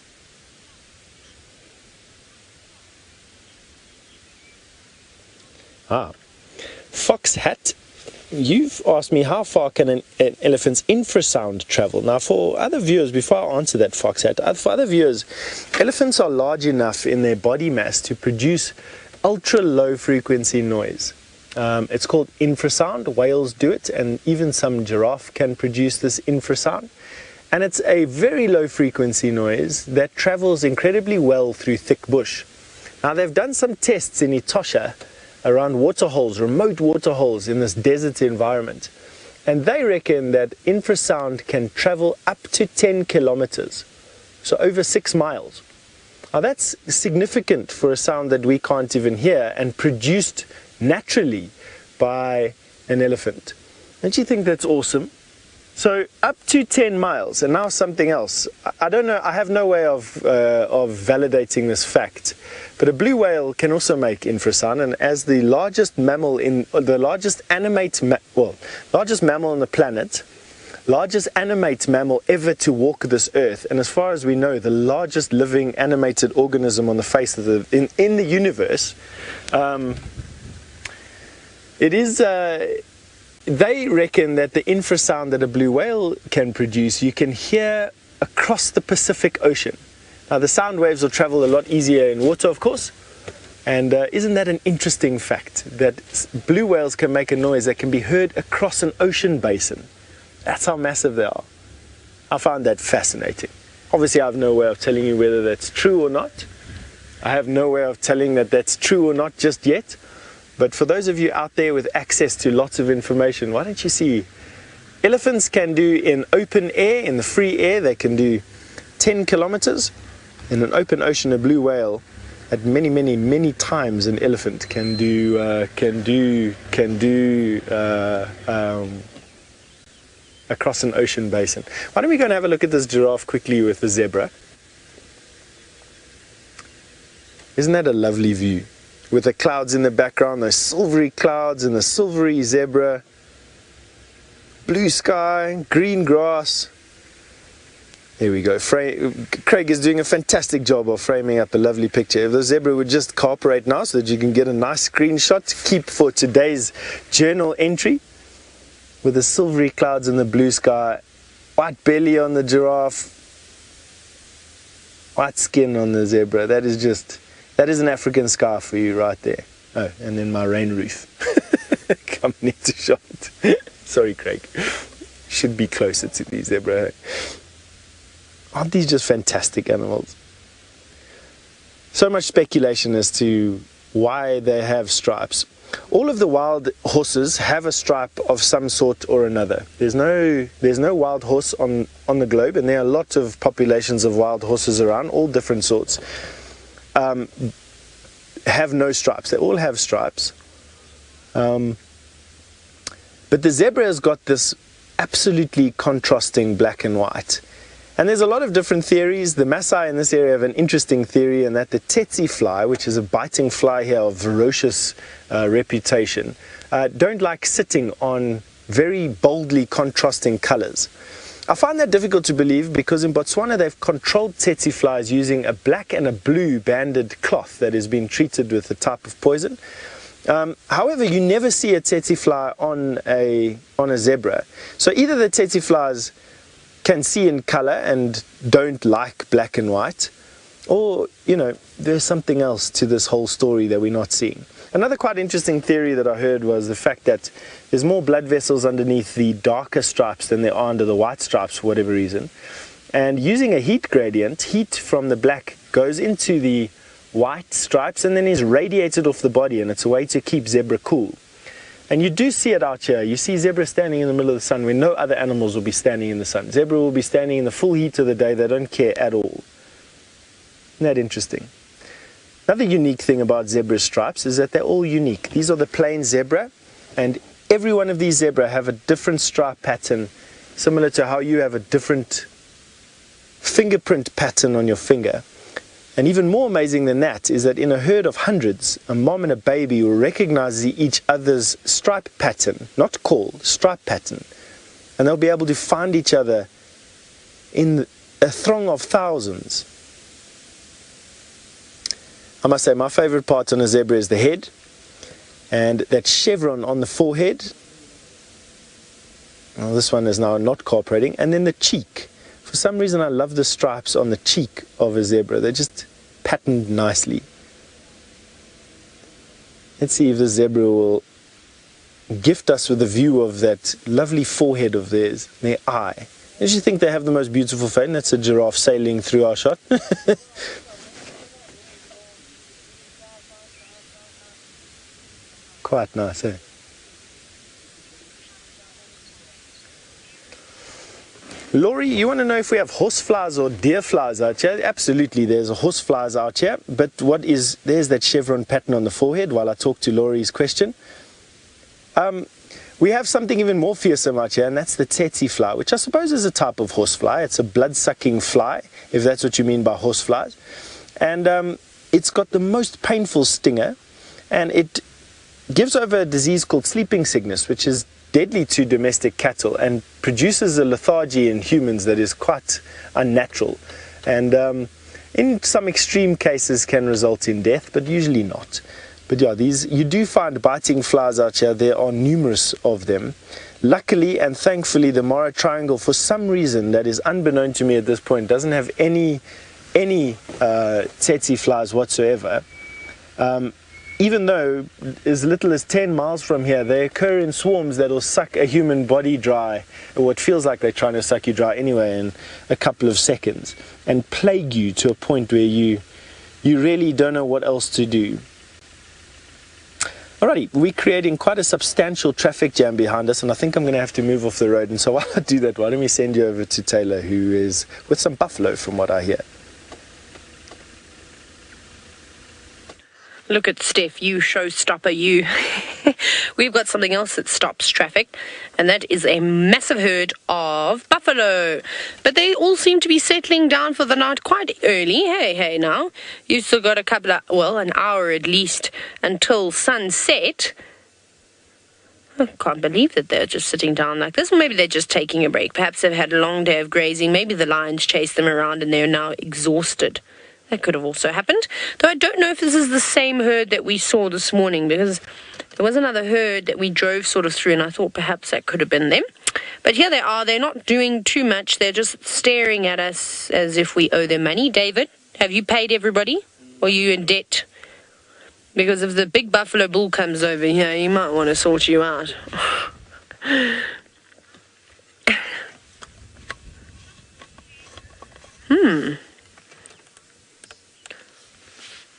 Fox Hat, you've asked me how far can an elephant's infrasound travel. Now, for other viewers, before I answer that, Fox Hat, for other viewers, elephants are large enough in their body mass to produce ultra low frequency noise. It's called infrasound. Whales do it, and even some giraffe can produce this infrasound. And it's a very low frequency noise that travels incredibly well through thick bush. Now, they've done some tests in Etosha around waterholes, remote waterholes in this desert environment. And they reckon that infrasound can travel up to 10 kilometers, so over 6 miles. Now, that's significant for a sound that we can't even hear and produced naturally by an elephant. Don't you think that's awesome? So up to 10 miles, and now something else. I don't know, I have no way of validating this fact, but a blue whale can also make infrasound, and as the largest mammal largest mammal on the planet, largest animate mammal ever to walk this earth, and as far as we know, the largest living animated organism on the face of in the universe. It is. They reckon that the infrasound that a blue whale can produce, you can hear across the Pacific Ocean. Now, the sound waves will travel a lot easier in water, of course. And isn't that an interesting fact, that blue whales can make a noise that can be heard across an ocean basin? That's how massive they are. I found that fascinating. Obviously, I have no way of telling you whether that's true or not. I have no way of telling that that's true or not just yet. But for those of you out there with access to lots of information, why don't you see? Elephants can do in open air, in the free air, they can do 10 kilometers. In an open ocean, a blue whale at many times an elephant can do across an ocean basin. Why don't we go and have a look at this giraffe quickly with the zebra? Isn't that a lovely view? With the clouds in the background, those silvery clouds and the silvery zebra, blue sky, green grass. There we go. Craig is doing a fantastic job of framing up a lovely picture. If the zebra would just cooperate now so that you can get a nice screenshot to keep for today's journal entry. With the silvery clouds and the blue sky, white belly on the giraffe, white skin on the zebra. That is an African sky for you right there. Oh, and then my rain roof coming into shot. Sorry, Craig. Should be closer to the zebra. Aren't these just fantastic animals? So much speculation as to why they have stripes. All of the wild horses have a stripe of some sort or another. There's no wild horse on the globe, and there are lots of populations of wild horses around, all different sorts. Have no stripes. They all have stripes. But the zebra has got this absolutely contrasting black and white. And there's a lot of different theories. The Maasai in this area have an interesting theory, and that the tsetse fly, which is a biting fly here of ferocious reputation, don't like sitting on very boldly contrasting colors. I find that difficult to believe because in Botswana they've controlled tsetse flies using a black and a blue banded cloth that has been treated with a type of poison. However, you never see a tsetse fly on a zebra. So either the tsetse flies can see in color and don't like black and white, or, there's something else to this whole story that we're not seeing. Another quite interesting theory that I heard was the fact that there's more blood vessels underneath the darker stripes than there are under the white stripes for whatever reason. And using a heat gradient, heat from the black goes into the white stripes and then is radiated off the body, and it's a way to keep zebra cool. And you do see it out here. You see zebra standing in the middle of the sun when no other animals will be standing in the sun. Zebra will be standing in the full heat of the day. They don't care at all. Isn't that interesting? Another unique thing about zebra stripes is that they're all unique. These are the plain zebra, and every one of these zebra have a different stripe pattern, similar to how you have a different fingerprint pattern on your finger. And even more amazing than that is that in a herd of hundreds, a mom and a baby will recognize each other's stripe pattern, not call, stripe pattern. And they'll be able to find each other in a throng of thousands. I must say, my favorite part on a zebra is the head, and that chevron on the forehead. Well, this one is now not cooperating. And then the cheek. For some reason, I love the stripes on the cheek of a zebra. They're just patterned nicely. Let's see if the zebra will gift us with a view of that lovely forehead of theirs, their eye. Don't you think they have the most beautiful face? That's a giraffe sailing through our shot. Quite nice, eh? Laurie, you want to know if we have horseflies or deerflies out here? Absolutely, there's horseflies out here. But there's that chevron pattern on the forehead while I talk to Laurie's question. We have something even more fearsome out here, and that's the tsetse fly, which I suppose is a type of horsefly. It's a blood-sucking fly, if that's what you mean by horseflies. And it's got the most painful stinger, and it gives over a disease called sleeping sickness, which is deadly to domestic cattle and produces a lethargy in humans that is quite unnatural, and in some extreme cases can result in death, but usually not. But yeah, you do find biting flies out here. There are numerous of them. Luckily and thankfully, the Mara Triangle, for some reason that is unbeknown to me at this point, doesn't have any tsetse flies whatsoever. Even though as little as 10 miles from here, they occur in swarms that will suck a human body dry, or what feels like they're trying to suck you dry anyway, in a couple of seconds, and plague you to a point where you really don't know what else to do. Alrighty, we're creating quite a substantial traffic jam behind us, and I think I'm going to have to move off the road. And so while I do that, why don't we send you over to Taylor, who is with some buffalo from what I hear. Look at Steph, you showstopper, you. We've got something else that stops traffic, and that is a massive herd of buffalo. But they all seem to be settling down for the night quite early. Hey, now. You've still got an hour at least until sunset. I can't believe that they're just sitting down like this. Or maybe they're just taking a break. Perhaps they've had a long day of grazing. Maybe the lions chased them around and they're now exhausted. That could have also happened. Though I don't know if this is the same herd that we saw this morning, because there was another herd that we drove sort of through, and I thought perhaps that could have been them. But here they are. They're not doing too much. They're just staring at us as if we owe them money. David, have you paid everybody? Or are you in debt? Because if the big buffalo bull comes over here, he might want to sort you out.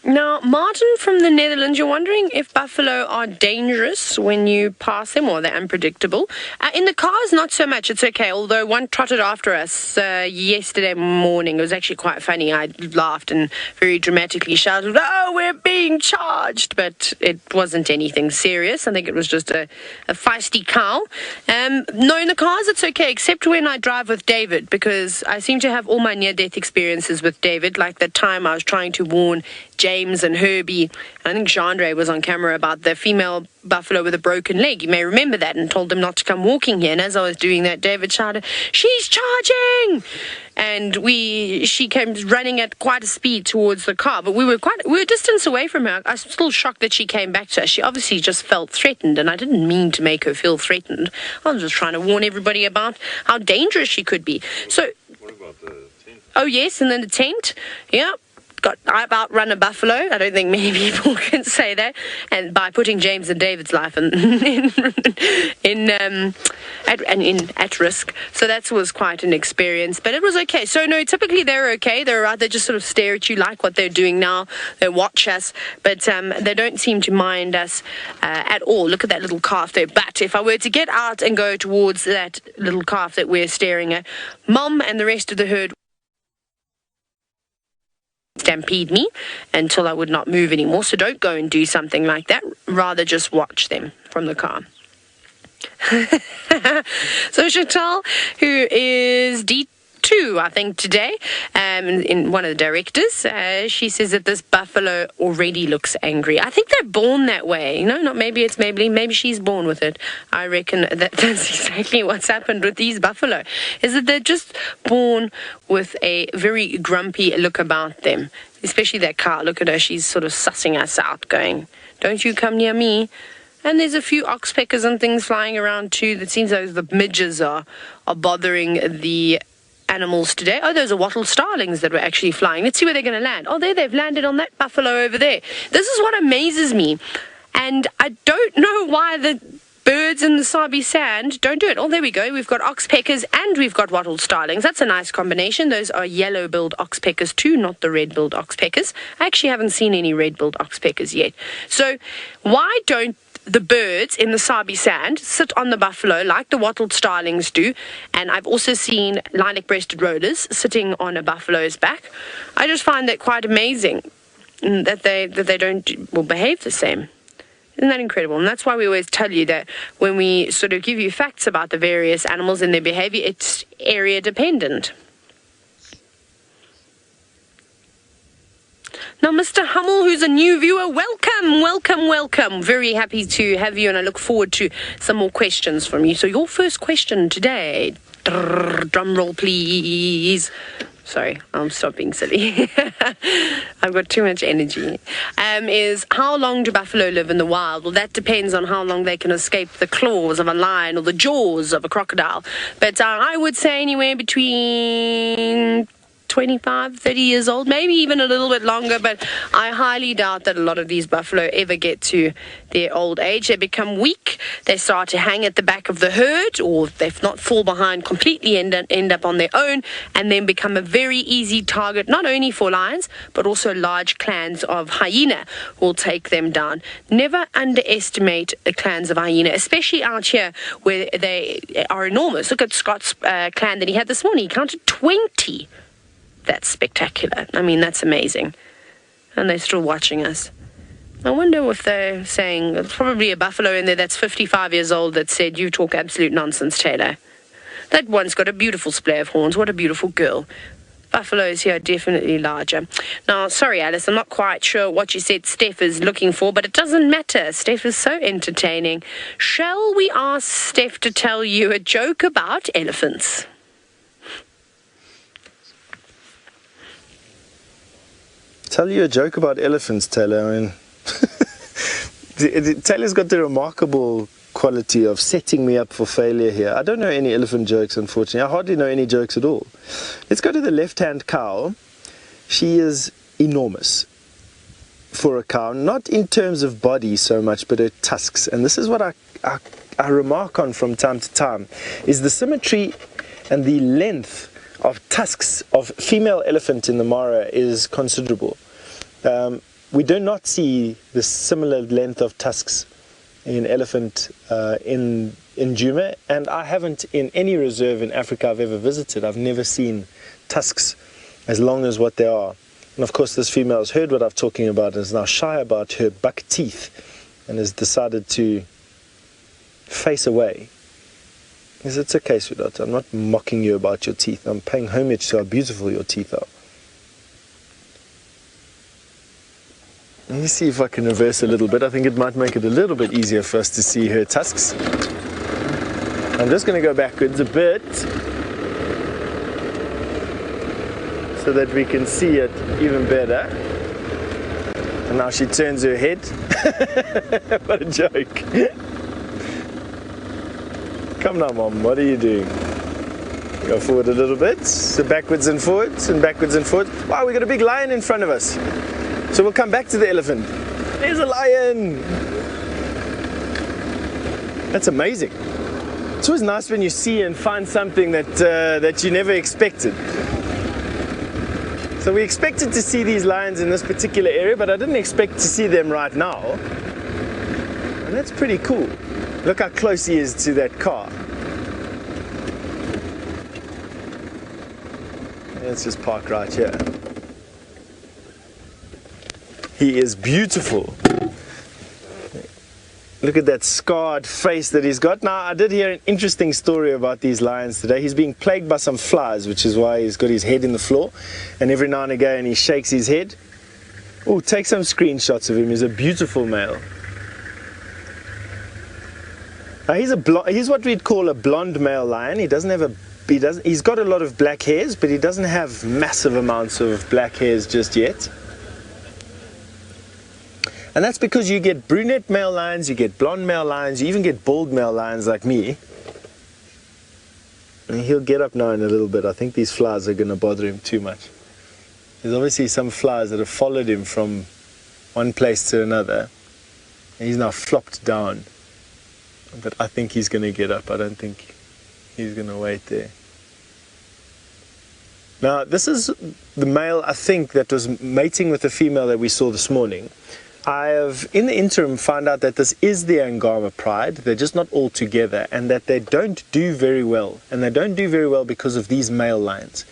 Now, Martin from the Netherlands, you're wondering if buffalo are dangerous when you pass them, or they're unpredictable. In the cars, not so much. It's okay. Although one trotted after us yesterday morning. It was actually quite funny. I laughed and very dramatically shouted, "Oh, we're being charged!" But it wasn't anything serious. I think it was just a feisty cow. No, in the cars, it's okay, except when I drive with David, because I seem to have all my near-death experiences with David, like the time I was trying to warn James and Herbie. I think Chandra was on camera about the female buffalo with a broken leg. You may remember that, and told them not to come walking here. And as I was doing that, David shouted, "She's charging!" And she came running at quite a speed towards the car, but we were a distance away from her. I was still shocked that she came back to us. She obviously just felt threatened, and I didn't mean to make her feel threatened. I was just trying to warn everybody about how dangerous she could be. So, what about the tent? Oh yes, and then the tent, yeah. I've outrun a buffalo. I don't think many people can say that. And by putting James and David's life at risk. So that was quite an experience. But it was okay. So no, typically they're okay. They're right. They just sort of stare at you like what they're doing now. They watch us, but they don't seem to mind us at all. Look at that little calf there. But if I were to get out and go towards that little calf that we're staring at, Mom and the rest of the herd stampede me until I would not move anymore. So don't go and do something like that. Rather just watch them from the car. So Chantal, who is D2, I think, today, in one of the directors, she says that this buffalo already looks angry. I think they're born that way. No, not maybe it's Maybelline. Maybe she's born with it. I reckon that's exactly what's happened with these buffalo, is that they're just born with a very grumpy look about them. Especially that cow. Look at her. She's sort of sussing us out, going, "Don't you come near me." And there's a few oxpeckers and things flying around too. That seems like the midges are bothering the animals today. Oh, those are wattle starlings that were actually flying. Let's see where they're going to land. Oh, there, they've landed on that buffalo over there. This is what amazes me. And I don't know why the birds in the Sabi sand don't do it. Oh, there we go. We've got oxpeckers and we've got wattle starlings. That's a nice combination. Those are yellow-billed oxpeckers too, not the red-billed oxpeckers. I actually haven't seen any red-billed oxpeckers yet. So why don't the birds in the Sabi sand sit on the buffalo like the wattled starlings do? And I've also seen lilac-breasted rollers sitting on a buffalo's back. I just find that quite amazing that they don't behave the same. Isn't that incredible? And that's why we always tell you that when we sort of give you facts about the various animals and their behavior, it's area dependent. Now, Mr. Hummel, who's a new viewer, welcome, welcome, welcome. Very happy to have you, and I look forward to some more questions from you. So your first question today, drum roll please. Sorry, I'll stop being silly. I've got too much energy. Is how long do buffalo live in the wild? Well, that depends on how long they can escape the claws of a lion or the jaws of a crocodile. But I would say anywhere between 25, 30 years old, maybe even a little bit longer, but I highly doubt that a lot of these buffalo ever get to their old age. They become weak, they start to hang at the back of the herd, or if not fall behind completely, end up on their own, and then become a very easy target, not only for lions, but also large clans of hyena will take them down. Never underestimate the clans of hyena, especially out here where they are enormous. Look at Scott's clan that he had this morning. He counted 20. That's spectacular. I mean, that's amazing. And they're still watching us. I wonder if they're saying, there's probably a buffalo in there that's 55 years old that said, you talk absolute nonsense, Taylor. That one's got a beautiful splay of horns. What a beautiful girl. Buffaloes here are definitely larger. Now, sorry, Alice, I'm not quite sure what you said Steph is looking for, but it doesn't matter. Steph is so entertaining. Shall we ask Steph to tell you a joke about elephants? Tell you a joke about elephants, Taylor. I mean, Taylor's got the remarkable quality of setting me up for failure here. I don't know any elephant jokes, unfortunately. I hardly know any jokes at all. Let's go to the left-hand cow. She is enormous for a cow, not in terms of body so much, but her tusks. And this is what I remark on from time to time, is the symmetry and the length of tusks of female elephant in the Mara is considerable. We do not see the similar length of tusks in elephant in Djuma, and I haven't in any reserve in Africa I've ever visited. I've never seen tusks as long as what they are. And of course this female has heard what I'm talking about and is now shy about her buck teeth and has decided to face away. Yes, it's okay, sweetheart. I'm not mocking you about your teeth. I'm paying homage to how beautiful your teeth are. Let me see if I can reverse a little bit. I think it might make it a little bit easier for us to see her tusks. I'm just going to go backwards a bit so that we can see it even better. And now she turns her head. What a joke. Come now, Mom, what are you doing? Go forward a little bit, so backwards and forwards and backwards and forwards. Wow, we've got a big lion in front of us. So we'll come back to the elephant. There's a lion! That's amazing. It's always nice when you see and find something that you never expected. So we expected to see these lions in this particular area, but I didn't expect to see them right now. And that's pretty cool. Look how close he is to that car. Let's just park right here. He is beautiful. Look at that scarred face that he's got. Now, I did hear an interesting story about these lions today. He's being plagued by some flies, which is why he's got his head in the floor. And every now and again he shakes his head. Oh, take some screenshots of him. He's a beautiful male. Now, he's what we'd call a blonde male lion. He's got a lot of black hairs, but he doesn't have massive amounts of black hairs just yet. And that's because you get brunette male lions, you get blonde male lions, you even get bald male lions like me. And he'll get up now in a little bit. I think these flies are going to bother him too much. There's obviously some flies that have followed him from one place to another. And he's now flopped down. But I think he's going to get up. I don't think he's going to wait there. Now, this is the male, I think, that was mating with the female that we saw this morning. I have, in the interim, found out that this is the Angama pride. They're just not all together, and that they don't do very well. And they don't do very well because of these male lions.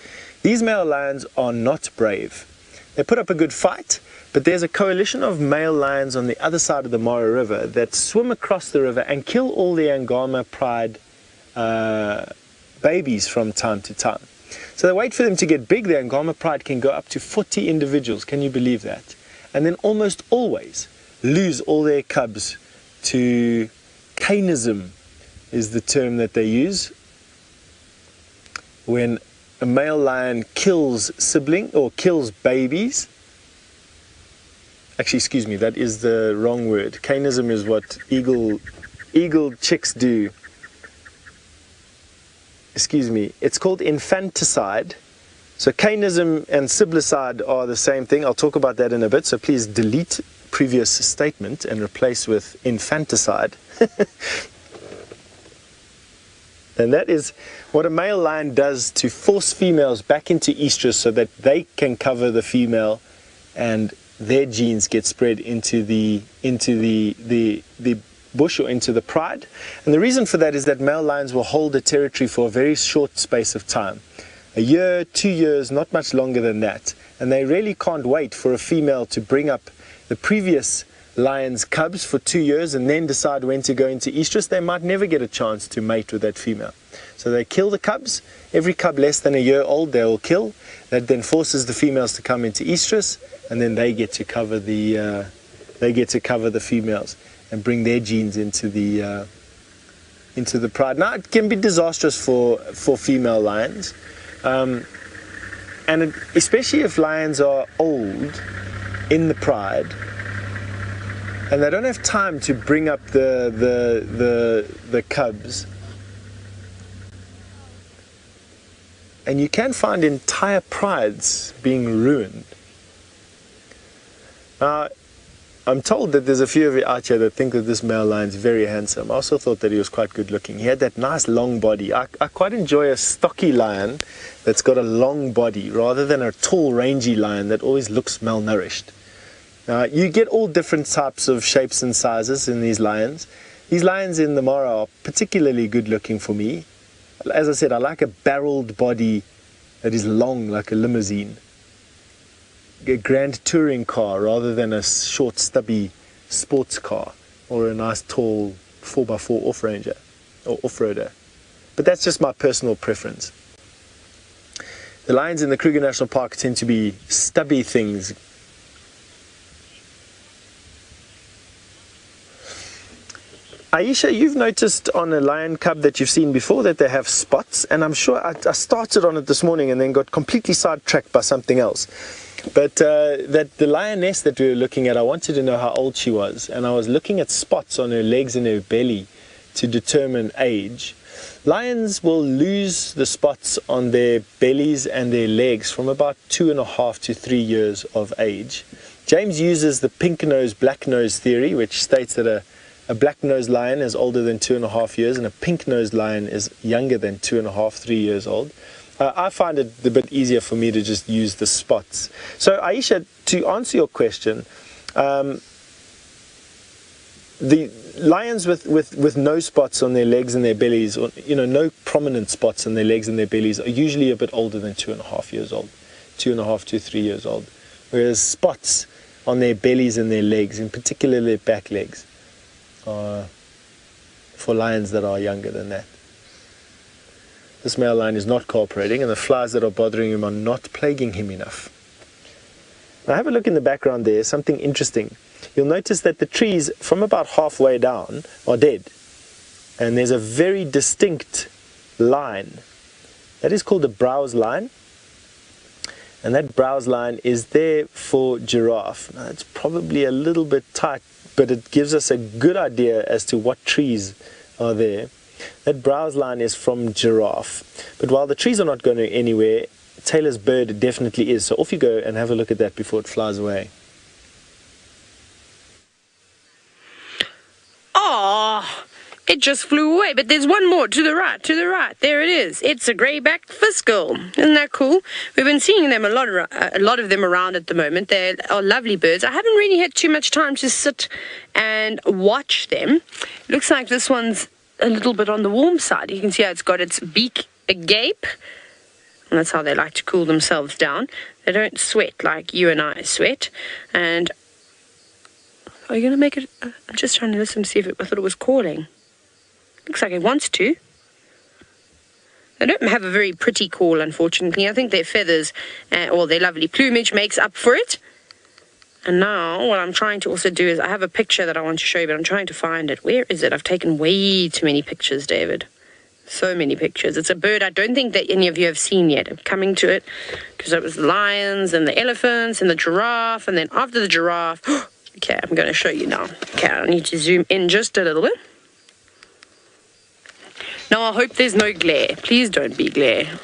These male lions are not brave. They put up a good fight, but there's a coalition of male lions on the other side of the Mara River that swim across the river and kill all the Angama pride babies from time to time. So they wait for them to get big. The Angama pride can go up to 40 individuals. Can you believe that? and then almost always lose all their cubs to canism, is the term that they use. When a male lion kills babies. Actually, excuse me, that is the wrong word. Canism is what eagle chicks do. Excuse me, it's called infanticide. So canism and siblicide are the same thing. I'll talk about that in a bit, so please delete previous statement and replace with infanticide. And that is what a male lion does to force females back into estrus so that they can cover the female and their genes get spread into the bush or into the pride. And the reason for that is that male lions will hold a territory for a very short space of time. A year, 2 years, not much longer than that. And they really can't wait for a female to bring up the previous lion's cubs for 2 years and then decide when to go into estrus. They might never get a chance to mate with that female. So they kill the cubs. Every cub less than a year old they will kill. That then forces the females to come into estrus, and then they get to cover the females and bring their genes into the pride. Now it can be disastrous for female lions, especially if lions are old in the pride and they don't have time to bring up the cubs. And you can find entire prides being ruined. Now, I'm told that there's a few of you out here that think that this male lion is very handsome. I also thought that he was quite good looking. He had that nice long body. I quite enjoy a stocky lion that's got a long body rather than a tall, rangy lion that always looks malnourished. You get all different types of shapes and sizes in these lions. These lions in the Mara are particularly good looking for me. As I said, I like a barreled body that is long like a limousine. A grand touring car rather than a short stubby sports car or a nice tall 4x4 off-ranger or off-roader. But that's just my personal preference. The lions in the Kruger National Park tend to be stubby things. Aisha, you've noticed on a lion cub that you've seen before that they have spots, and I'm sure I started on it this morning and then got completely sidetracked by something else. But that the lioness that we were looking at, I wanted to know how old she was, and I was looking at spots on her legs and her belly to determine age. Lions will lose the spots on their bellies and their legs from about 2.5 to 3 years of age. James uses the pink nose, black nose theory, which states that a black-nosed lion is older than 2.5 years and a pink-nosed lion is younger than 2.5, 3 years old. I find it a bit easier for me to just use the spots. So Aisha, to answer your question, the lions with no spots on their legs and their bellies, or no prominent spots on their legs and their bellies, are usually a bit older than 2.5 years old, 2.5 to 3 years old. Whereas spots on their bellies and their legs, in particular their back legs, are for lions that are younger than that. This male lion is not cooperating, and the flies that are bothering him are not plaguing him enough. Now have a look in the background there, something interesting. You'll notice that the trees from about halfway down are dead, and there's a very distinct line. That is called a browse line, and that browse line is there for giraffe. Now it's probably a little bit tight, but it gives us a good idea as to what trees are there. That browse line is from giraffe. But while the trees are not going anywhere, Taylor's bird definitely is. So off you go and have a look at that before it flies away. Oh, it just flew away. But there's one more to the right, There it is. It's a greyback fiscal. Isn't that cool? We've been seeing them a lot of them around at the moment. They are lovely birds. I haven't really had too much time to sit and watch them. Looks like this one's a little bit on the warm side. You can see how it's got its beak agape. And that's how they like to cool themselves down. They don't sweat like you and I sweat. And are you going to make it? I'm just trying to listen to see if I thought it was calling. Looks like it wants to. They don't have a very pretty call, unfortunately. I think their feathers or their lovely plumage makes up for it. And now what I'm trying to also do is I have a picture that I want to show you, but I'm trying to find it. Where is it? I've taken way too many pictures, David. So many pictures. It's a bird I don't think that any of you have seen yet. I'm coming to it because it was the lions and the elephants and the giraffe. And then after the giraffe, okay, I'm going to show you now. Okay, I need to zoom in just a little bit. Now I hope there's no glare. Please don't be glare.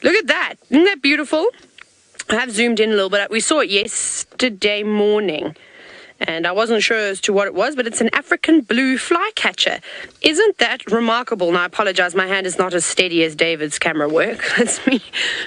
Look at that. Isn't that beautiful? I have zoomed in a little bit. We saw it yesterday morning, and I wasn't sure as to what it was, but it's an African blue flycatcher. Isn't that remarkable? And I apologize, my hand is not as steady as David's camera work. That's me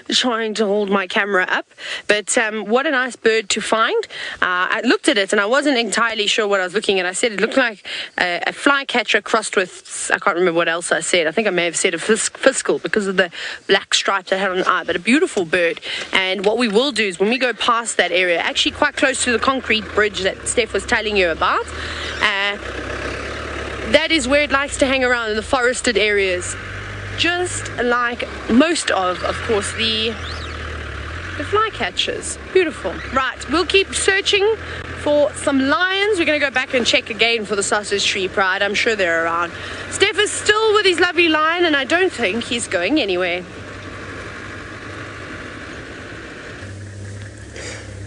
trying to hold my camera up. But what a nice bird to find. I looked at it, and I wasn't entirely sure what I was looking at. I said it looked like a flycatcher crossed with, I can't remember what else I said. I think I may have said a fiscal because of the black stripe that had on the eye, but a beautiful bird. And what we will do is when we go past that area, actually quite close to the concrete bridge that Steph was telling you about, that is where it likes to hang around in the forested areas, just like most of course, the flycatchers. Beautiful. Right, we'll keep searching for some lions. We're going to go back and check again for the sausage tree pride. I'm sure they're around. Steph is still with his lovely lion, and I don't think he's going anywhere.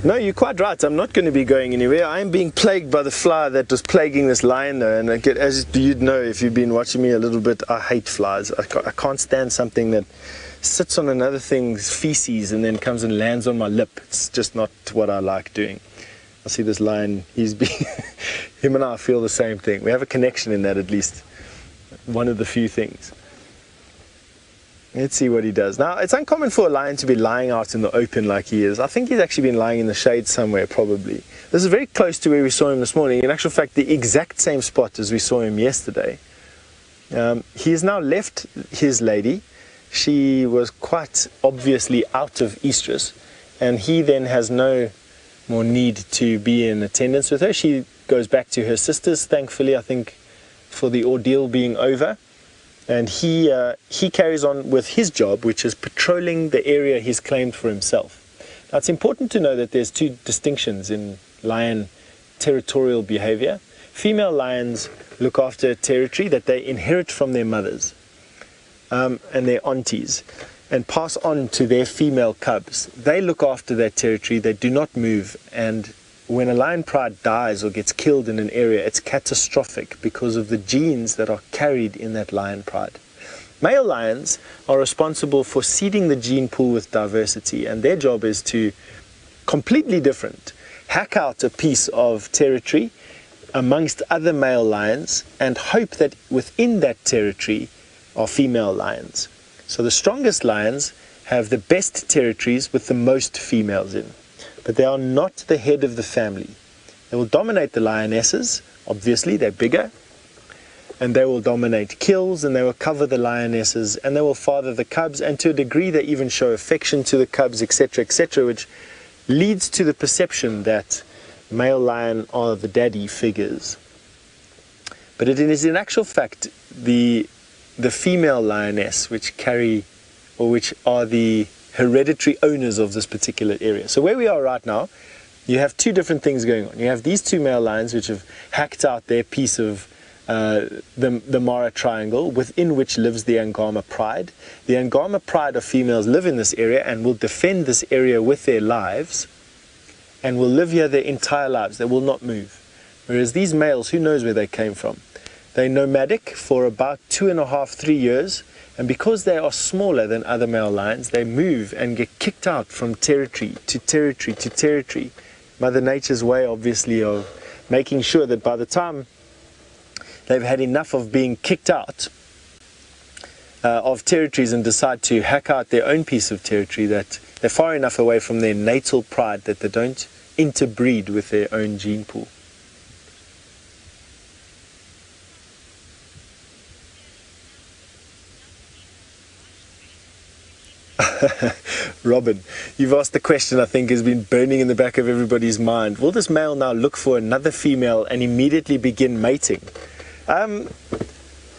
No, you're quite right. I'm not going to be going anywhere. I'm being plagued by the fly that was plaguing this lion, though. And as you'd know, if you've been watching me a little bit, I hate flies. I can't stand something that sits on another thing's feces and then comes and lands on my lip. It's just not what I like doing. I see this lion. Him and I feel the same thing. We have a connection in that, at least. One of the few things. Let's see what he does. Now, it's uncommon for a lion to be lying out in the open like he is. I think he's actually been lying in the shade somewhere, probably. This is very close to where we saw him this morning. In actual fact, the exact same spot as we saw him yesterday. He has now left his lady. She was quite obviously out of estrus, and he then has no more need to be in attendance with her. She goes back to her sisters, thankfully, I think, for the ordeal being over. And he carries on with his job, which is patrolling the area he's claimed for himself. Now, it's important to know that there's two distinctions in lion territorial behavior. Female lions look after a territory that they inherit from their mothers and their aunties, and pass on to their female cubs. They look after that territory, they do not move, and when a lion pride dies or gets killed in an area, it's catastrophic because of the genes that are carried in that lion pride. Male lions are responsible for seeding the gene pool with diversity, and their job is to, completely different, hack out a piece of territory amongst other male lions and hope that within that territory are female lions. So the strongest lions have the best territories with the most females in. But they are not the head of the family. They will dominate the lionesses, obviously, they're bigger, and they will dominate kills, and they will cover the lionesses, and they will father the cubs, and to a degree they even show affection to the cubs, etc., which leads to the perception that male lion are the daddy figures. But it is in actual fact the female lioness which are the hereditary owners of this particular area. So where we are right now, you have two different things going on. You have these two male lions which have hacked out their piece of the Mara Triangle, within which lives the Angama pride. The Angama pride of females live in this area and will defend this area with their lives and will live here their entire lives. They will not move. Whereas these males, who knows where they came from? They're nomadic for about 2.5, 3 years. And because they are smaller than other male lions, they move and get kicked out from territory to territory to territory. Mother Nature's way, obviously, of making sure that by the time they've had enough of being kicked out of territories and decide to hack out their own piece of territory, that they're far enough away from their natal pride that they don't interbreed with their own gene pool. Robin, you've asked the question I think has been burning in the back of everybody's mind. Will this male now look for another female and immediately begin mating? Robin,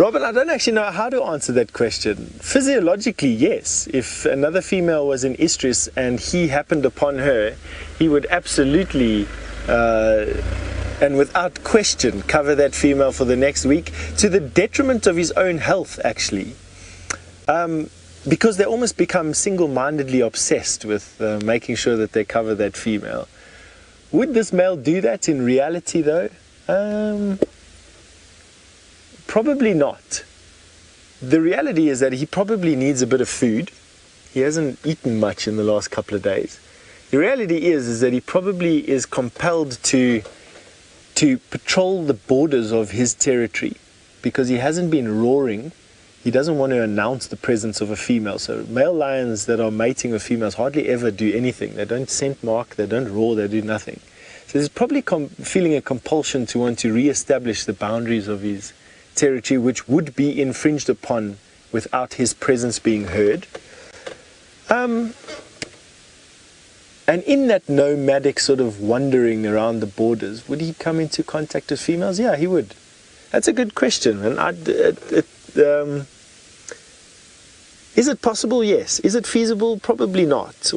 Robin, I don't actually know how to answer that question. Physiologically, yes. If another female was in estrus and he happened upon her, he would absolutely, and without question, cover that female for the next week, to the detriment of his own health, actually. Because they almost become single-mindedly obsessed with making sure that they cover that female. Would this male do that in reality, though? Probably not. The reality is that he probably needs a bit of food. He hasn't eaten much in the last couple of days. The reality is that he probably is compelled to patrol the borders of his territory because he hasn't been roaring. He doesn't want to announce the presence of a female. So male lions that are mating with females hardly ever do anything. They don't scent mark, they don't roar, they do nothing. So there's probably feeling a compulsion to want to re-establish the boundaries of his territory, which would be infringed upon without his presence being heard. And in that nomadic sort of wandering around the borders, would he come into contact with females? Yeah, he would. That's a good question. And is it possible? Yes. Is it feasible? Probably not.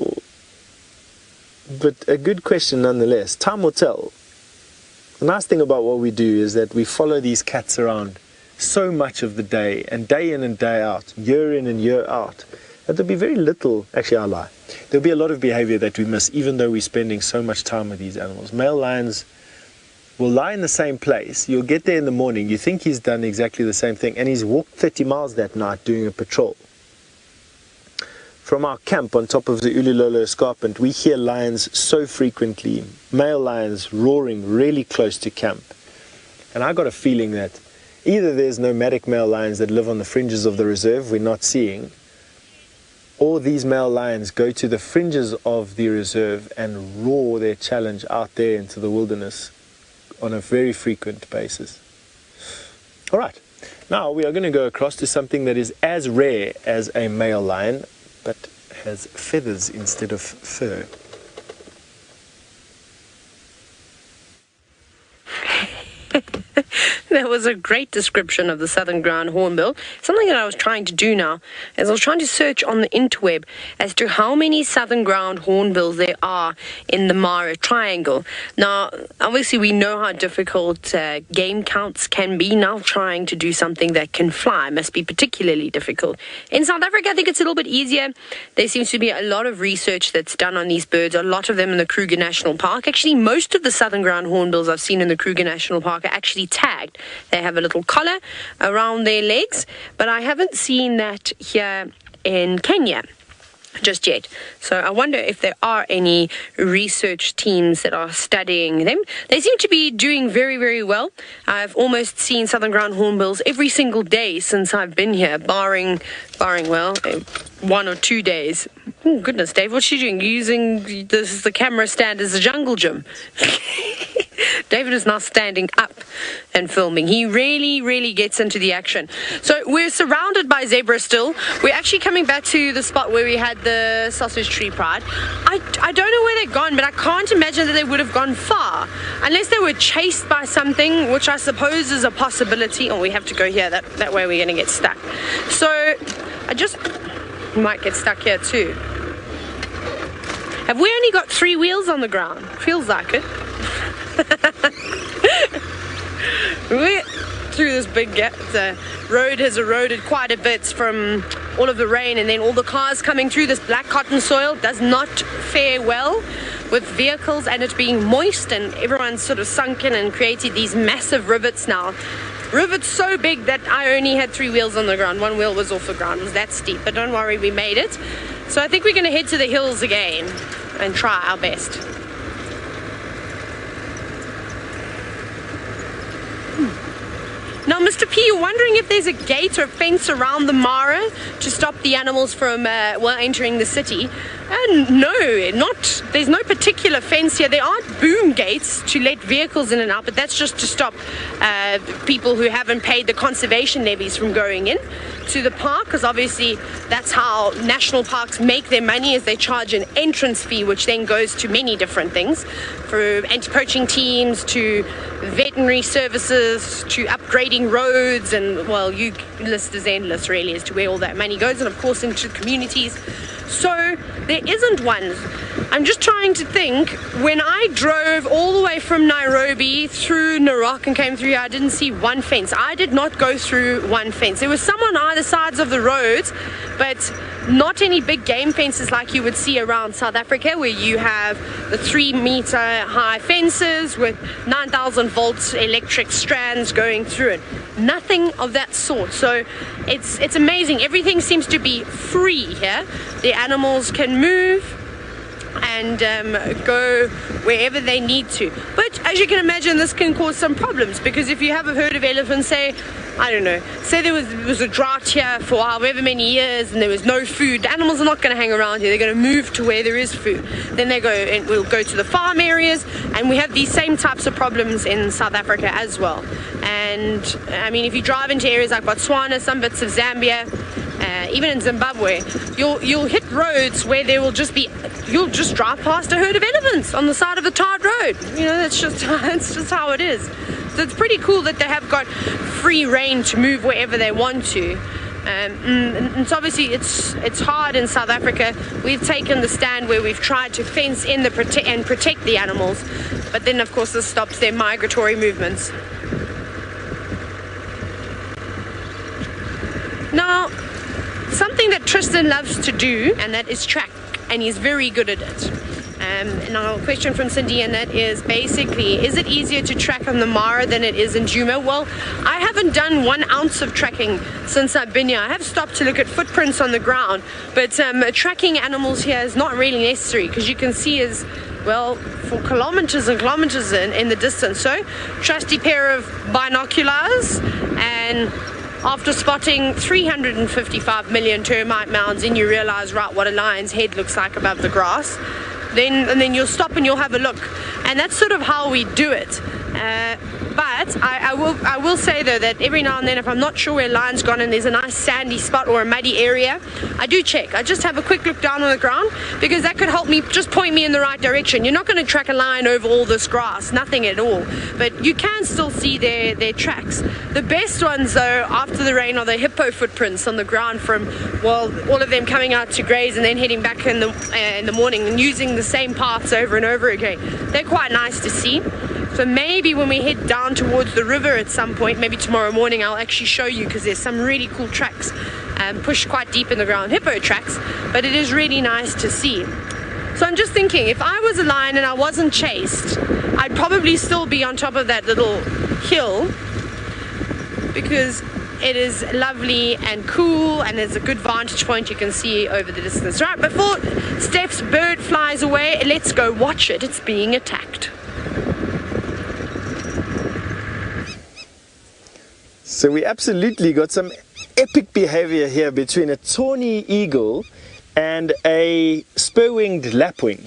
But a good question nonetheless. Time will tell. The nice thing about what we do is that we follow these cats around so much of the day, and day in and day out, year in and year out, that there'll be very little, actually I lie, there'll be a lot of behavior that we miss even though we're spending so much time with these animals. Male lions will lie in the same place. You'll get there in the morning, you think he's done exactly the same thing, and he's walked 30 miles that night doing a patrol. From our camp on top of the Ulilolo escarpment, we hear lions so frequently, male lions roaring really close to camp. And I got a feeling that either there's nomadic male lions that live on the fringes of the reserve we're not seeing, or these male lions go to the fringes of the reserve and roar their challenge out there into the wilderness on a very frequent basis. All right, now we are going to go across to something that is as rare as a male lion, but has feathers instead of fur. That was a great description of the southern ground hornbill. Something that I was trying to do now is I was trying to search on the interweb as to how many southern ground hornbills there are in the Mara Triangle. Now, obviously we know how difficult game counts can be. Now trying to do something that can fly must be particularly difficult. In South Africa, I think it's a little bit easier. There seems to be a lot of research that's done on these birds, a lot of them in the Kruger National Park. Actually, most of the southern ground hornbills I've seen in the Kruger National Park are actually tagged. They have a little collar around their legs, but I haven't seen that here in Kenya just yet. So I wonder if there are any research teams that are studying them. They seem to be doing very, very well. I've almost seen southern ground hornbills every single day since I've been here, barring 1 or 2 days. Oh, goodness, Dave, what's she doing? Using the camera stand as a jungle gym. David is now standing up and filming. He really, really gets into the action. So we're surrounded by zebra still. We're actually coming back to the spot where we had the sausage tree pride. I don't know where they've gone, but I can't imagine that they would have gone far. Unless they were chased by something, which I suppose is a possibility. Oh, we have to go here. That way we're going to get stuck. So we might get stuck here too. Have we only got 3 wheels on the ground? Feels like it. We're through this big gap. The road has eroded quite a bit from all of the rain, and then all the cars coming through this black cotton soil does not fare well with vehicles and it being moist, and everyone's sort of sunken and created these massive rivets now. Rivets so big that I only had 3 wheels on the ground. 1 wheel was off the ground. It was that steep, but don't worry, we made it. So I think we're going to head to the hills again and try our best. Now, Mr. P, you're wondering if there's a gate or fence around the Mara to stop the animals from entering the city. No, there's no particular fence here. There aren't boom gates to let vehicles in and out, but that's just to stop people who haven't paid the conservation levies from going in to the park, because obviously that's how national parks make their money, is they charge an entrance fee, which then goes to many different things, for anti-poaching teams, to veterinary services, to upgrading roads, and well, you list is endless really as to where all that money goes, and of course into communities. So there isn't one. I'm just trying to think. When I drove all the way from Nairobi through Narok and came through here, I didn't see one fence. I did not go through one fence. There was some on either sides of the roads, but not any big game fences like you would see around South Africa, where you have the 3-meter high fences with 9,000 volts electric strands going through it. Nothing of that sort. So it's amazing. Everything seems to be free here. The animals can move and go wherever they need to. But as you can imagine, this can cause some problems, because if you have a herd of elephants, say there was a drought here for however many years and there was no food, the animals are not going to hang around here. They're going to move to where there is food. Then we'll go to the farm areas, and we have these same types of problems in South Africa as well. And I mean, if you drive into areas like Botswana, some bits of Zambia, even in Zimbabwe, you'll hit roads where you'll just drive past a herd of elephants on the side of the tarred road. That's just how it is. So it's pretty cool that they have got free reign to move wherever they want to. And so obviously it's hard in South Africa. We've taken the stand where we've tried to fence in and protect the animals, but then of course this stops their migratory movements. Now, something that Tristan loves to do, and that is track, and he's very good at it. Now, a question from Cindy, and that is basically, is it easier to track on the Mara than it is in Djuma? Well, I haven't done 1 ounce of tracking since I've been here. I have stopped to look at footprints on the ground, but tracking animals here is not really necessary, because you can see for kilometers and kilometers in the distance. So, trusty pair of binoculars, and after spotting 355 million termite mounds, and you realize, right, what a lion's head looks like above the grass, then you'll stop and you'll have a look. And that's sort of how we do it. But I will say though that every now and then, if I'm not sure where a lion's gone and there's a nice sandy spot or a muddy area, I do check. I just have a quick look down on the ground, because that could help me, just point me in the right direction. You're not going to track a lion over all this grass, nothing at all. But you can still see their tracks. The best ones though, after the rain, are the hippo footprints on the ground from, all of them coming out to graze and then heading back in the morning and using the same paths over and over again. They're quite nice to see. So maybe when we head down towards the river at some point, maybe tomorrow morning, I'll actually show you, because there's some really cool tracks pushed quite deep in the ground, hippo tracks, but it is really nice to see. So I'm just thinking, if I was a lion and I wasn't chased, I'd probably still be on top of that little hill, because it is lovely and cool, and there's a good vantage point you can see over the distance. Right, before Steph's bird flies away, let's go watch it. It's being attacked. So we absolutely got some epic behavior here between a tawny eagle and a spur-winged lapwing.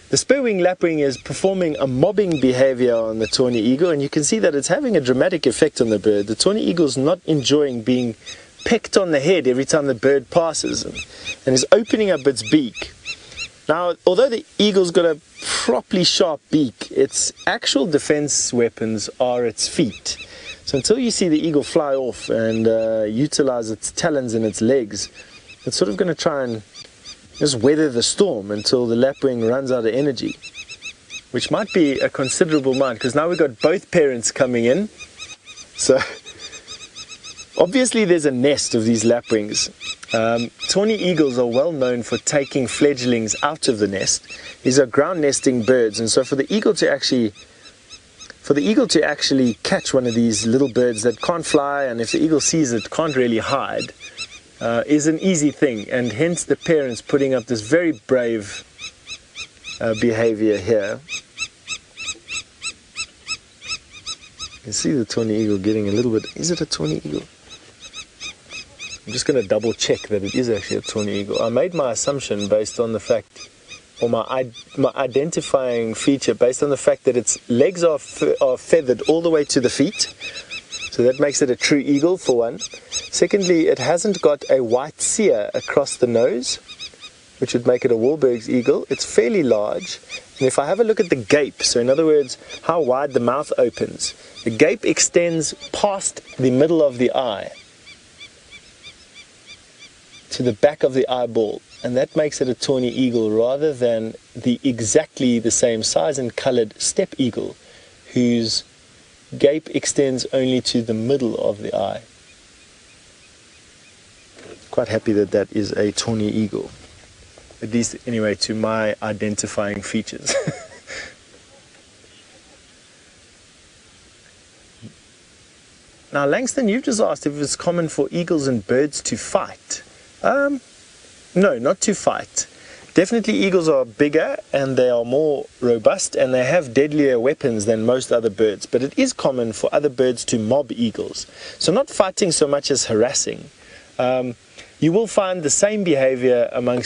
The spur-winged lapwing is performing a mobbing behavior on the tawny eagle, and you can see that it's having a dramatic effect on the bird. The tawny eagle's not enjoying being pecked on the head every time the bird passes, and is opening up its beak. Now, although the eagle's got a properly sharp beak, its actual defense weapons are its feet. So until you see the eagle fly off and utilize its talons and its legs, it's sort of going to try and just weather the storm until the lapwing runs out of energy, which might be a considerable amount, because now we've got both parents coming in. So obviously there's a nest of these lapwings. Tawny eagles are well known for taking fledglings out of the nest. These are ground nesting birds, and so for the eagle to actually catch one of these little birds that can't fly, and if the eagle sees it, can't really hide, is an easy thing, and hence the parents putting up this very brave behavior here. You can see the tawny eagle getting a little bit. Is it a tawny eagle? I'm just going to double check that it is actually a tawny eagle. I made my assumption based on the fact, or my identifying feature based on the fact that its legs are feathered all the way to the feet. So that makes it a true eagle for one. Secondly, it hasn't got a white sear across the nose, which would make it a Wahlberg's eagle. It's fairly large. And if I have a look at the gape, so in other words, how wide the mouth opens, the gape extends past the middle of the eye to the back of the eyeball. And that makes it a tawny eagle rather than the exactly the same size and colored steppe eagle, whose gape extends only to the middle of the eye. Quite happy that that is a tawny eagle. At least, anyway, to my identifying features. Now, Langston, you've just asked if it's common for eagles and birds to fight. No, not to fight. Definitely eagles are bigger and they are more robust and they have deadlier weapons than most other birds. But it is common for other birds to mob eagles. So not fighting so much as harassing. You will find the same behavior amongst